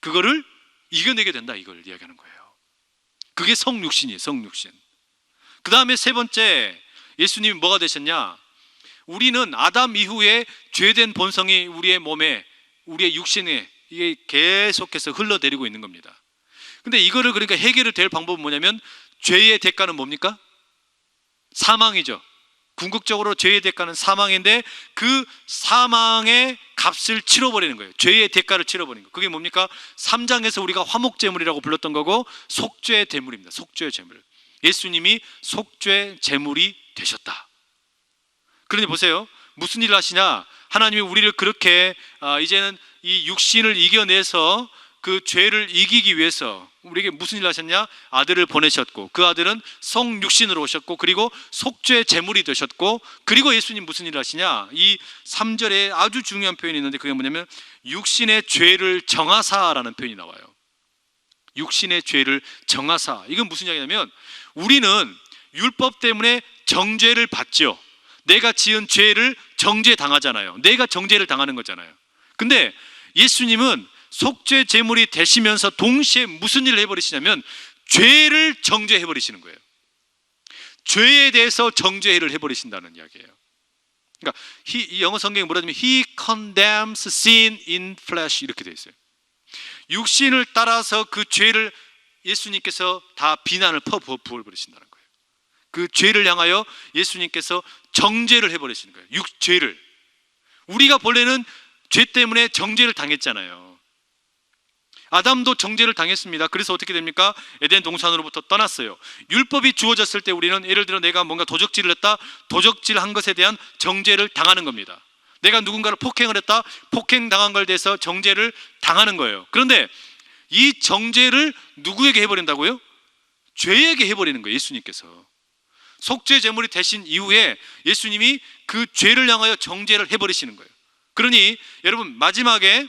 그거를 이겨내게 된다, 이걸 이야기하는 거예요. 그게 성육신이에요. 성육신. 그 다음에 세 번째, 예수님이 뭐가 되셨냐? 우리는 아담 이후에 죄된 본성이 우리의 몸에, 우리의 육신에 이게 계속해서 흘러내리고 있는 겁니다. 근데 이거를 그러니까 해결이 될 방법은 뭐냐면 죄의 대가는 뭡니까? 사망이죠. 궁극적으로 죄의 대가는 사망인데 그 사망의 값을 치러버리는 거예요. 죄의 대가를 치러버리는 거예요. 그게 뭡니까? 3장에서 우리가 화목제물이라고 불렀던 거고 속죄 제물입니다. 속죄 제물. 예수님이 속죄 제물이 되셨다. 그러니 보세요. 무슨 일을 하시냐? 하나님이 우리를 그렇게 이제는 이 육신을 이겨내서 그 죄를 이기기 위해서 우리에게 무슨 일을 하셨냐? 아들을 보내셨고 그 아들은 성육신으로 오셨고 그리고 속죄 제물이 되셨고 그리고 예수님 무슨 일을 하시냐? 이 3절에 아주 중요한 표현이 있는데 그게 뭐냐면 육신의 죄를 정하사라는 표현이 나와요. 육신의 죄를 정하사. 이건 무슨 이야기냐면 우리는 율법 때문에 정죄를 받죠. 내가 지은 죄를 정죄당하잖아요. 내가 정죄를 당하는 거잖아요. 근데 예수님은 속죄 제물이 되시면서 동시에 무슨 일을 해버리시냐면 죄를 정죄해버리시는 거예요. 죄에 대해서 정죄를 해버리신다는 이야기예요. 그러니까 이 영어 성경에 뭐라 하냐면 He condemns sin in flesh 이렇게 되어 있어요. 육신을 따라서 그 죄를 예수님께서 다 비난을 부어버리신다는 거예요. 그 죄를 향하여 예수님께서 정죄를 해버리시는 거예요. 죄를. 우리가 본래는 죄 때문에 정죄를 당했잖아요. 아담도 정죄를 당했습니다. 그래서 어떻게 됩니까? 에덴 동산으로부터 떠났어요. 율법이 주어졌을 때 우리는 예를 들어 내가 뭔가 도적질을 했다. 도적질한 것에 대한 정죄를 당하는 겁니다. 내가 누군가를 폭행을 했다. 폭행당한 것에 대해서 정죄를 당하는 거예요. 그런데 이 정죄를 누구에게 해버린다고요? 죄에게 해버리는 거예요. 예수님께서. 속죄 제물이 되신 이후에 예수님이 그 죄를 향하여 정죄를 해버리시는 거예요. 그러니 여러분 마지막에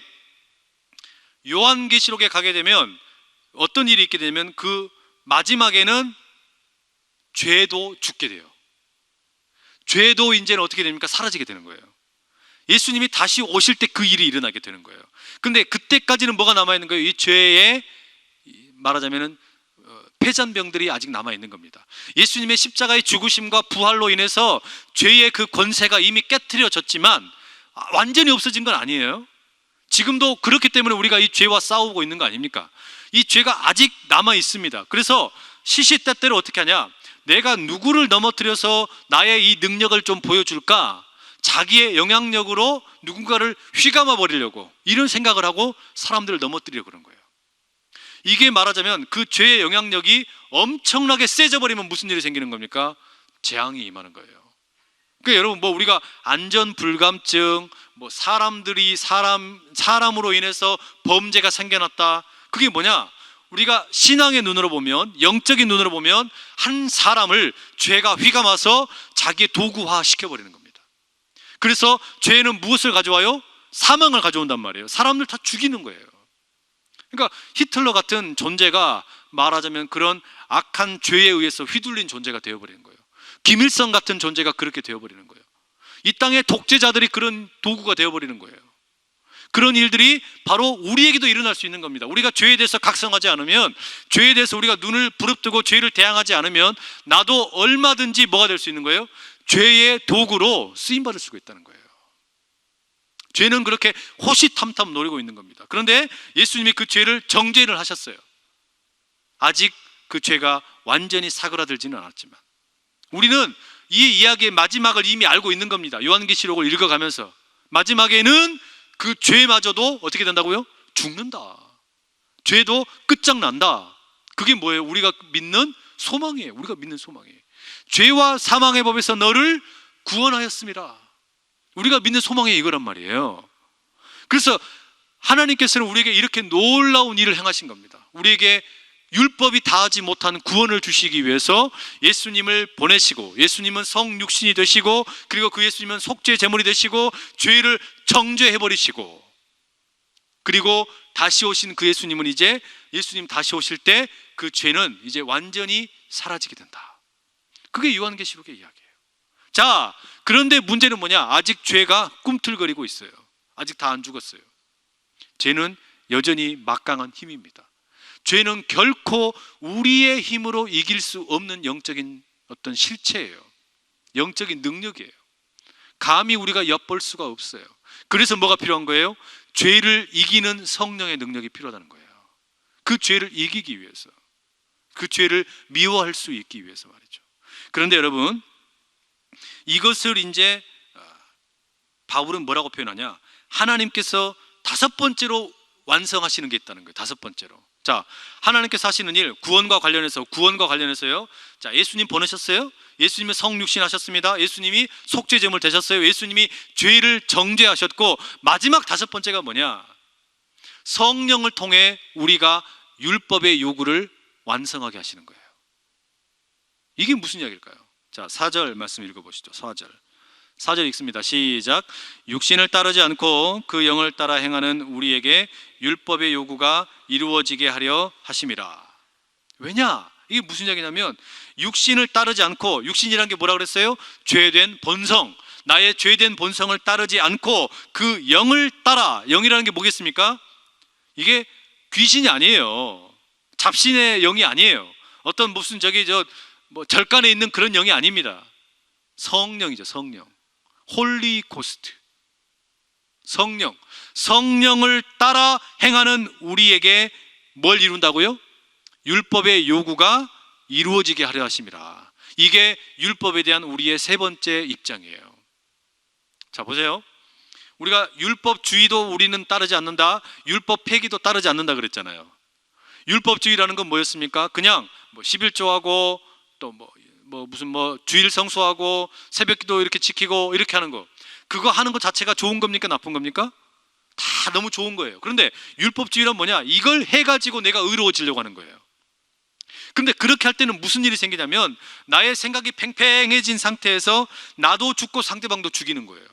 요한계시록에 가게 되면 어떤 일이 있게 되면 그 마지막에는 죄도 죽게 돼요. 죄도 이제는 어떻게 됩니까? 사라지게 되는 거예요. 예수님이 다시 오실 때 그 일이 일어나게 되는 거예요. 근데 그때까지는 뭐가 남아있는 거예요? 이 죄의, 말하자면은 폐잔병들이 아직 남아있는 겁니다. 예수님의 십자가의 죽으심과 부활로 인해서 죄의 그 권세가 이미 깨트려졌지만 완전히 없어진 건 아니에요. 지금도 그렇기 때문에 우리가 이 죄와 싸우고 있는 거 아닙니까? 이 죄가 아직 남아 있습니다. 그래서 시시때때로 어떻게 하냐? 내가 누구를 넘어뜨려서 나의 이 능력을 좀 보여줄까? 자기의 영향력으로 누군가를 휘감아 버리려고 이런 생각을 하고 사람들을 넘어뜨리려고 그런 거예요. 이게 말하자면 그 죄의 영향력이 엄청나게 세져 버리면 무슨 일이 생기는 겁니까? 재앙이 임하는 거예요. 그러니까 여러분, 뭐 우리가 안전불감증, 뭐 사람들이 사람으로 인해서 범죄가 생겨났다, 그게 뭐냐? 우리가 신앙의 눈으로 보면, 영적인 눈으로 보면 한 사람을 죄가 휘감아서 자기의 도구화 시켜버리는 겁니다. 그래서 죄는 무엇을 가져와요? 사망을 가져온단 말이에요. 사람들 다 죽이는 거예요. 그러니까 히틀러 같은 존재가 말하자면 그런 악한 죄에 의해서 휘둘린 존재가 되어버리는 거예요. 김일성 같은 존재가 그렇게 되어버리는 거예요. 이 땅의 독재자들이 그런 도구가 되어버리는 거예요. 그런 일들이 바로 우리에게도 일어날 수 있는 겁니다. 우리가 죄에 대해서 각성하지 않으면, 죄에 대해서 우리가 눈을 부릅뜨고 죄를 대항하지 않으면 나도 얼마든지 뭐가 될 수 있는 거예요? 죄의 도구로 쓰임받을 수가 있다는 거예요. 죄는 그렇게 호시탐탐 노리고 있는 겁니다. 그런데 예수님이 그 죄를 정죄를 하셨어요. 아직 그 죄가 완전히 사그라들지는 않았지만 우리는 이 이야기의 마지막을 이미 알고 있는 겁니다. 요한계시록을 읽어가면서 마지막에는 그 죄마저도 어떻게 된다고요? 죽는다. 죄도 끝장난다. 그게 뭐예요? 우리가 믿는 소망이에요. 우리가 믿는 소망이에요. 죄와 사망의 법에서 너를 구원하였습니다. 우리가 믿는 소망이 이거란 말이에요. 그래서 하나님께서는 우리에게 이렇게 놀라운 일을 행하신 겁니다. 우리에게 율법이 다하지 못한 구원을 주시기 위해서 예수님을 보내시고, 예수님은 성육신이 되시고, 그리고 그 예수님은 속죄 제물이 되시고 죄를 정죄해버리시고, 그리고 다시 오신 그 예수님은 이제, 예수님 다시 오실 때 그 죄는 이제 완전히 사라지게 된다. 그게 요한계시록의 이야기예요. 자, 그런데 문제는 뭐냐? 아직 죄가 꿈틀거리고 있어요. 아직 다 안 죽었어요. 죄는 여전히 막강한 힘입니다. 죄는 결코 우리의 힘으로 이길 수 없는 영적인 어떤 실체예요. 영적인 능력이에요. 감히 우리가 엿볼 수가 없어요. 그래서 뭐가 필요한 거예요? 죄를 이기는 성령의 능력이 필요하다는 거예요. 그 죄를 이기기 위해서, 그 죄를 미워할 수 있기 위해서 말이죠. 그런데 여러분, 이것을 이제 바울은 뭐라고 표현하냐? 하나님께서 다섯 번째로 완성하시는 게 있다는 거예요. 다섯 번째로. 자, 하나님께서 하시는 일, 구원과 관련해서요. 자, 예수님 보내셨어요. 예수님은 성육신 하셨습니다. 예수님이 속죄제물 되셨어요. 예수님이 죄를 정죄하셨고, 마지막 다섯 번째가 뭐냐? 성령을 통해 우리가 율법의 요구를 완성하게 하시는 거예요. 이게 무슨 이야기일까요? 자, 4절 말씀 읽어보시죠. 4절 읽습니다. 시작. 육신을 따르지 않고 그 영을 따라 행하는 우리에게 율법의 요구가 이루어지게 하려 하심이라. 왜냐? 이게 무슨 이야기냐면, 육신을 따르지 않고, 육신이란 게 뭐라 그랬어요? 죄된 본성, 나의 죄된 본성을 따르지 않고 그 영을 따라. 영이라는 게 뭐겠습니까? 이게 귀신이 아니에요. 잡신의 영이 아니에요. 어떤 무슨 절간에 있는 그런 영이 아닙니다. 성령이죠. 성령. 홀리 고스트. 성령을 따라 행하는 우리에게 뭘 이룬다고요? 율법의 요구가 이루어지게 하려 하심이라. 이게 율법에 대한 우리의 세 번째 입장이에요. 자, 보세요. 우리가 율법주의도 우리는 따르지 않는다, 율법 폐기도 따르지 않는다 그랬잖아요. 율법주의라는 건 뭐였습니까? 그냥 11조하고 또 무슨 주일 성수하고 새벽기도 이렇게 지키고 이렇게 하는 거, 그거 하는 것 자체가 좋은 겁니까? 나쁜 겁니까? 다 너무 좋은 거예요. 그런데 율법주의란 뭐냐? 이걸 해가지고 내가 의로워지려고 하는 거예요. 근데 그렇게 할 때는 무슨 일이 생기냐면, 나의 생각이 팽팽해진 상태에서 나도 죽고 상대방도 죽이는 거예요.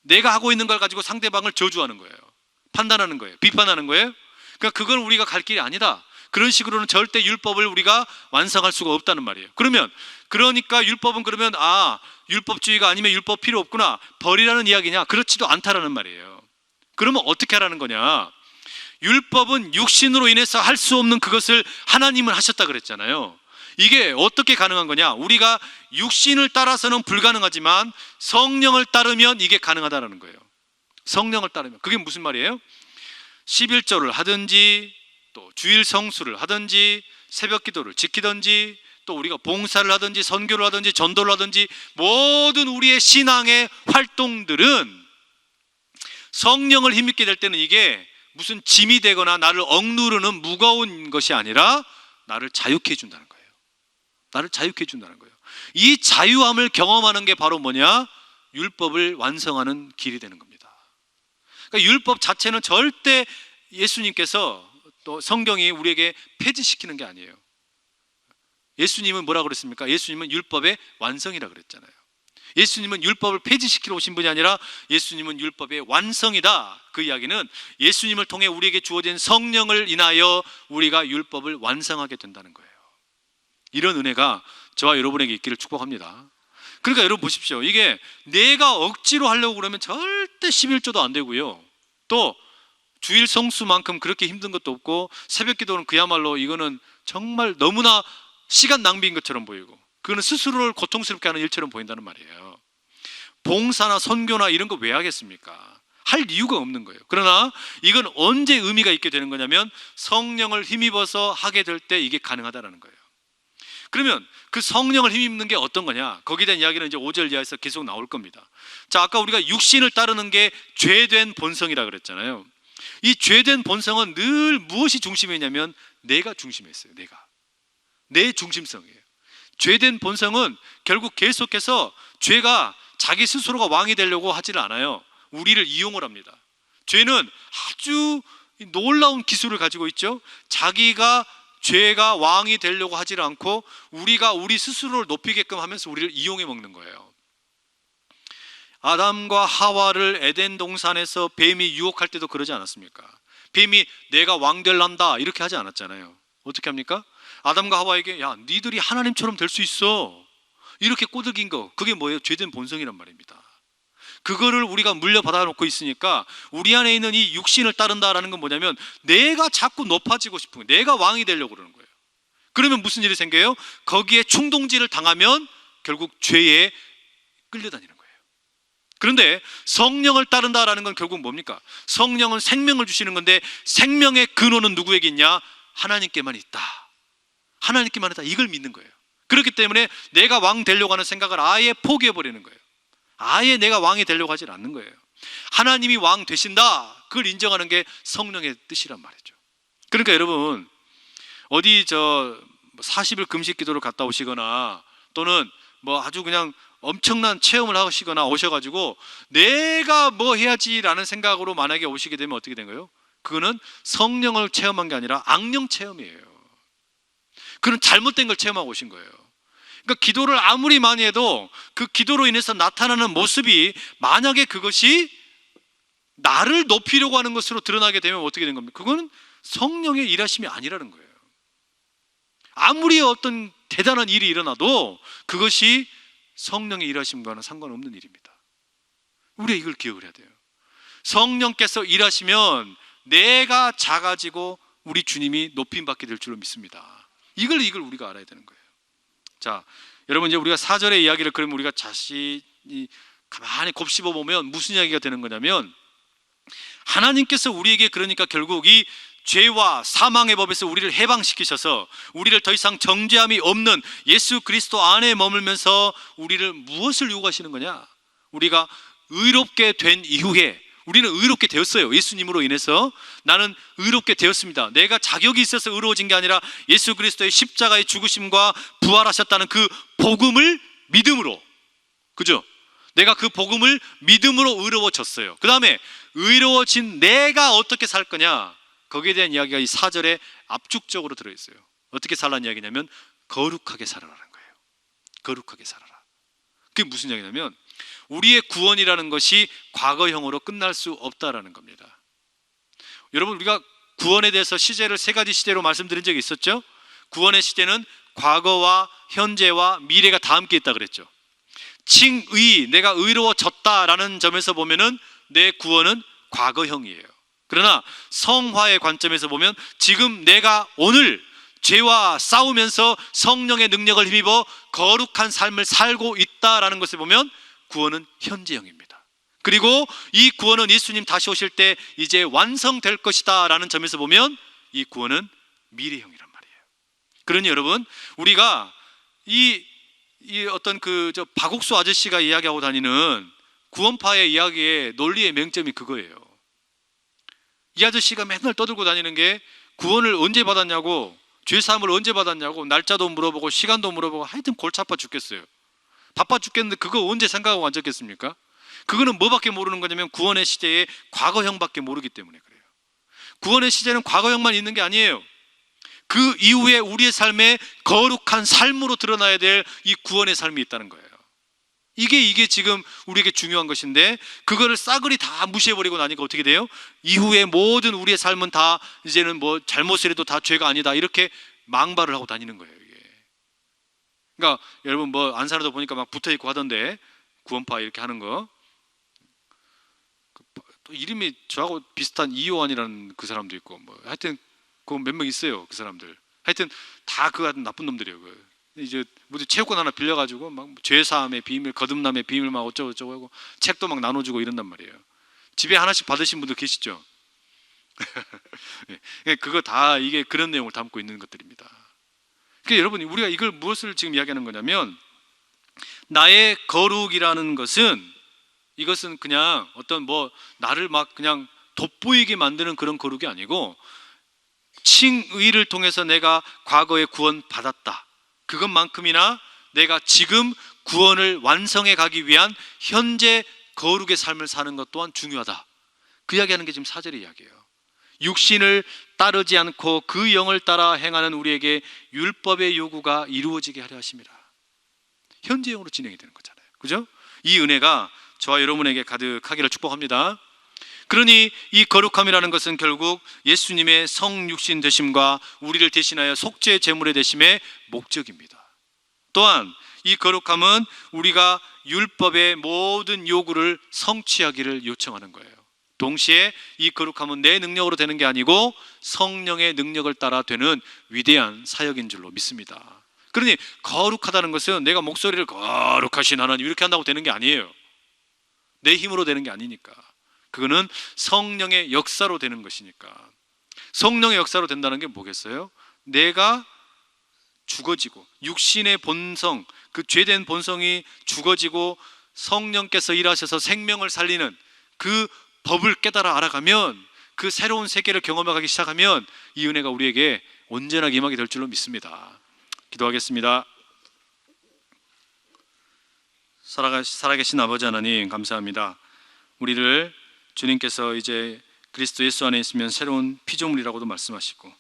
내가 하고 있는 걸 가지고 상대방을 저주하는 거예요. 판단하는 거예요. 비판하는 거예요. 그러니까 그건 우리가 갈 길이 아니다. 그런 식으로는 절대 율법을 우리가 완성할 수가 없다는 말이에요. 그러니까 율법은 그러면 율법주의가 아니면 율법 필요 없구나, 버리라는 이야기냐? 그렇지도 않다라는 말이에요. 그러면 어떻게 하라는 거냐? 율법은 육신으로 인해서 할 수 없는 그것을 하나님은 하셨다 그랬잖아요. 이게 어떻게 가능한 거냐? 우리가 육신을 따라서는 불가능하지만 성령을 따르면 이게 가능하다는 거예요. 성령을 따르면. 그게 무슨 말이에요? 11조를 하든지, 또 주일 성수를 하든지, 새벽 기도를 지키든지, 또 우리가 봉사를 하든지, 선교를 하든지, 전도를 하든지, 모든 우리의 신앙의 활동들은 성령을 힘입게 될 때는 이게 무슨 짐이 되거나 나를 억누르는 무거운 것이 아니라 나를 자유케 해준다는 거예요. 나를 자유케 해준다는 거예요. 이 자유함을 경험하는 게 바로 뭐냐? 율법을 완성하는 길이 되는 겁니다. 그러니까 율법 자체는 절대 예수님께서, 또 성경이 우리에게 폐지시키는 게 아니에요. 예수님은 뭐라고 그랬습니까? 예수님은 율법의 완성이라 그랬잖아요. 예수님은 율법을 폐지시키러 오신 분이 아니라 예수님은 율법의 완성이다. 그 이야기는 예수님을 통해 우리에게 주어진 성령을 인하여 우리가 율법을 완성하게 된다는 거예요. 이런 은혜가 저와 여러분에게 있기를 축복합니다. 그러니까 여러분 보십시오. 이게 내가 억지로 하려고 그러면 절대 11조도 안 되고요, 또 주일 성수만큼 그렇게 힘든 것도 없고, 새벽 기도는 그야말로 이거는 정말 너무나 시간 낭비인 것처럼 보이고, 그거는 스스로를 고통스럽게 하는 일처럼 보인다는 말이에요. 봉사나 선교나 이런 거 왜 하겠습니까? 할 이유가 없는 거예요. 그러나 이건 언제 의미가 있게 되는 거냐면 성령을 힘입어서 하게 될 때 이게 가능하다는 거예요. 그러면 그 성령을 힘입는 게 어떤 거냐? 거기에 대한 이야기는 이제 5절 이하에서 계속 나올 겁니다. 자, 아까 우리가 육신을 따르는 게 죄된 본성이라 그랬잖아요. 이 죄된 본성은 늘 무엇이 중심에 있냐면 내가 중심에 있어요. 내 중심성이에요. 죄된 본성은 결국 계속해서 죄가 자기 스스로가 왕이 되려고 하지를 않아요. 우리를 이용을 합니다. 죄는 아주 놀라운 기술을 가지고 있죠. 죄가 왕이 되려고 하지를 않고 우리가 우리 스스로를 높이게끔 하면서 우리를 이용해 먹는 거예요. 아담과 하와를 에덴 동산에서 뱀이 유혹할 때도 그러지 않았습니까? 뱀이 내가 왕 될란다 이렇게 하지 않았잖아요. 어떻게 합니까? 아담과 하와에게 야, 니들이 하나님처럼 될 수 있어 이렇게 꼬드긴 거, 그게 뭐예요? 죄된 본성이란 말입니다. 그거를 우리가 물려받아 놓고 있으니까 우리 안에 있는 이 육신을 따른다라는 건 뭐냐면 내가 자꾸 높아지고 싶은 거예요. 내가 왕이 되려고 그러는 거예요. 그러면 무슨 일이 생겨요? 거기에 충동질을 당하면 결국 죄에 끌려다니는 거예요. 그런데 성령을 따른다라는 건 결국 뭡니까? 성령은 생명을 주시는 건데 생명의 근원은 누구에게 있냐? 하나님께만 있다. 하나님께만 있다. 이걸 믿는 거예요. 그렇기 때문에 내가 왕 되려고 하는 생각을 아예 포기해버리는 거예요. 아예 내가 왕이 되려고 하지 않는 거예요. 하나님이 왕 되신다, 그걸 인정하는 게 성령의 뜻이란 말이죠. 그러니까 여러분 어디 40일 금식 기도를 갔다 오시거나 또는 뭐 아주 그냥 엄청난 체험을 하시거나 오셔가지고 내가 뭐 해야지라는 생각으로 만약에 오시게 되면 어떻게 된 거예요? 그거는 성령을 체험한 게 아니라 악령 체험이에요. 그건 잘못된 걸 체험하고 오신 거예요. 그러니까 기도를 아무리 많이 해도 그 기도로 인해서 나타나는 모습이 만약에 그것이 나를 높이려고 하는 것으로 드러나게 되면 어떻게 된 겁니까? 그거는 성령의 일하심이 아니라는 거예요. 아무리 어떤 대단한 일이 일어나도 그것이 성령의 일하심과는 상관없는 일입니다. 우리가 이걸 기억을 해야 돼요. 성령께서 일하시면 내가 작아지고 우리 주님이 높임받게 될 줄로 믿습니다. 이걸 우리가 알아야 되는 거예요. 자, 여러분 이제 우리가 4절의 이야기를 그러면 우리가 자신이 가만히 곱씹어 보면 무슨 이야기가 되는 거냐면 하나님께서 우리에게 그러니까 결국 이 죄와 사망의 법에서 우리를 해방시키셔서 우리를 더 이상 정죄함이 없는 예수 그리스도 안에 머물면서 우리를 무엇을 요구하시는 거냐? 우리가 의롭게 된 이후에 우리는 의롭게 되었어요. 예수님으로 인해서 나는 의롭게 되었습니다. 내가 자격이 있어서 의로워진 게 아니라 예수 그리스도의 십자가의 죽으심과 부활하셨다는 그 복음을 믿음으로, 그죠? 내가 그 복음을 믿음으로 의로워졌어요. 그 다음에 의로워진 내가 어떻게 살 거냐? 거기에 대한 이야기가 이 4절에 압축적으로 들어있어요. 어떻게 살라는 이야기냐면 거룩하게 살아라는 거예요. 거룩하게 살아라. 그게 무슨 이야기냐면 우리의 구원이라는 것이 과거형으로 끝날 수 없다라는 겁니다. 여러분 우리가 구원에 대해서 시제를 세 가지 시대로 말씀드린 적이 있었죠. 구원의 시대는 과거와 현재와 미래가 다 함께 있다 그랬죠. 칭의, 내가 의로워졌다라는 점에서 보면은 내 구원은 과거형이에요. 그러나 성화의 관점에서 보면 지금 내가 오늘 죄와 싸우면서 성령의 능력을 힘입어 거룩한 삶을 살고 있다라는 것을 보면 구원은 현재형입니다. 그리고 이 구원은 예수님 다시 오실 때 이제 완성될 것이다 라는 점에서 보면 이 구원은 미래형이란 말이에요. 그러니 여러분, 우리가 이 어떤 저 박옥수 아저씨가 이야기하고 다니는 구원파의 이야기의 논리의 맹점이 그거예요. 이 아저씨가 맨날 떠들고 다니는 게 구원을 언제 받았냐고, 죄사함을 언제 받았냐고, 날짜도 물어보고 시간도 물어보고, 하여튼 골치 아파 죽겠어요. 바빠 죽겠는데 그거 언제 생각하고 앉았겠습니까? 그거는 뭐밖에 모르는 거냐면 구원의 시제의 과거형밖에 모르기 때문에 그래요. 구원의 시제는 과거형만 있는 게 아니에요. 그 이후에 우리의 삶에 거룩한 삶으로 드러나야 될 이 구원의 삶이 있다는 거예요. 이게 지금 우리에게 중요한 것인데, 그거를 싸그리 다 무시해버리고 나니까 어떻게 돼요? 이후에 모든 우리의 삶은 다 이제는 뭐 잘못을 해도 다 죄가 아니다, 이렇게 망발을 하고 다니는 거예요. 이게. 그러니까 여러분 뭐 안산에도 보니까 막 붙어있고 하던데, 구원파 이렇게 하는 거, 또 이름이 저하고 비슷한 이요한이라는 그 사람도 있고, 뭐 하여튼 그 몇 명 있어요. 그 사람들 하여튼 다 그 같은 나쁜 놈들이에요. 이제 무슨 체육관 하나 빌려가지고 막 죄사함의 비밀, 거듭남의 비밀 막 어쩌고저쩌고 하고 책도 막 나눠주고 이런단 말이에요. 집에 하나씩 받으신 분들 계시죠? 그거 다 이게 그런 내용을 담고 있는 것들입니다. 그러니까 여러분, 우리가 이걸 무엇을 지금 이야기하는 거냐면, 나의 거룩이라는 것은, 이것은 그냥 어떤 뭐 나를 막 그냥 돋보이게 만드는 그런 거룩이 아니고, 칭의를 통해서 내가 과거에 구원 받았다, 그것만큼이나 내가 지금 구원을 완성해 가기 위한 현재 거룩의 삶을 사는 것 또한 중요하다, 그 이야기하는 게 지금 4절의 이야기예요. 육신을 따르지 않고 그 영을 따라 행하는 우리에게 율법의 요구가 이루어지게 하려 하심이라. 현재형으로 진행이 되는 거잖아요. 그죠? 이 은혜가 저와 여러분에게 가득하기를 축복합니다. 그러니 이 거룩함이라는 것은 결국 예수님의 성육신 되심과 우리를 대신하여 속죄 제물의 되심의 목적입니다. 또한 이 거룩함은 우리가 율법의 모든 요구를 성취하기를 요청하는 거예요. 동시에 이 거룩함은 내 능력으로 되는 게 아니고 성령의 능력을 따라 되는 위대한 사역인 줄로 믿습니다. 그러니 거룩하다는 것은 내가 목소리를 거룩하신 하나님 이렇게 한다고 되는 게 아니에요. 내 힘으로 되는 게 아니니까. 그거는 성령의 역사로 되는 것이니까. 성령의 역사로 된다는 게 뭐겠어요? 내가 죽어지고 육신의 본성, 그 죄된 본성이 죽어지고 성령께서 일하셔서 생명을 살리는 그 법을 깨달아 알아가면, 그 새로운 세계를 경험하기 시작하면 이 은혜가 우리에게 온전하게 임하게 될 줄로 믿습니다. 기도하겠습니다. 살아계신 아버지 하나님, 감사합니다. 우리를 주님께서 이제 그리스도 예수 안에 있으면 새로운 피조물이라고도 말씀하시고,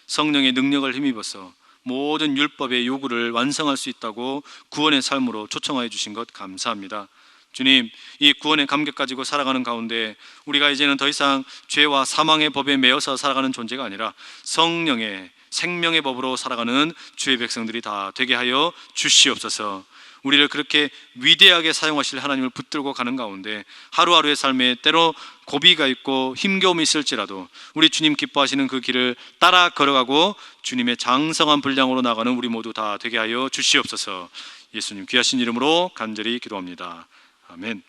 성령의 능력을 힘입어서 모든 율법의 요구를 완성할 수 있다고 구원의 삶으로 초청하여 주신 것 감사합니다. 주님, 이 구원의 감격 가지고 살아가는 가운데 우리가 이제는 더 이상 죄와 사망의 법에 매여서 살아가는 존재가 아니라 성령의 생명의 법으로 살아가는 주의 백성들이 다 되게 하여 주시옵소서. 우리를 그렇게 위대하게 사용하실 하나님을 붙들고 가는 가운데 하루하루의 삶에 때로 고비가 있고 힘겨움이 있을지라도 우리 주님 기뻐하시는 그 길을 따라 걸어가고 주님의 장성한 분량으로 나가는 우리 모두 다 되게 하여 주시옵소서. 예수님 귀하신 이름으로 간절히 기도합니다. 아멘.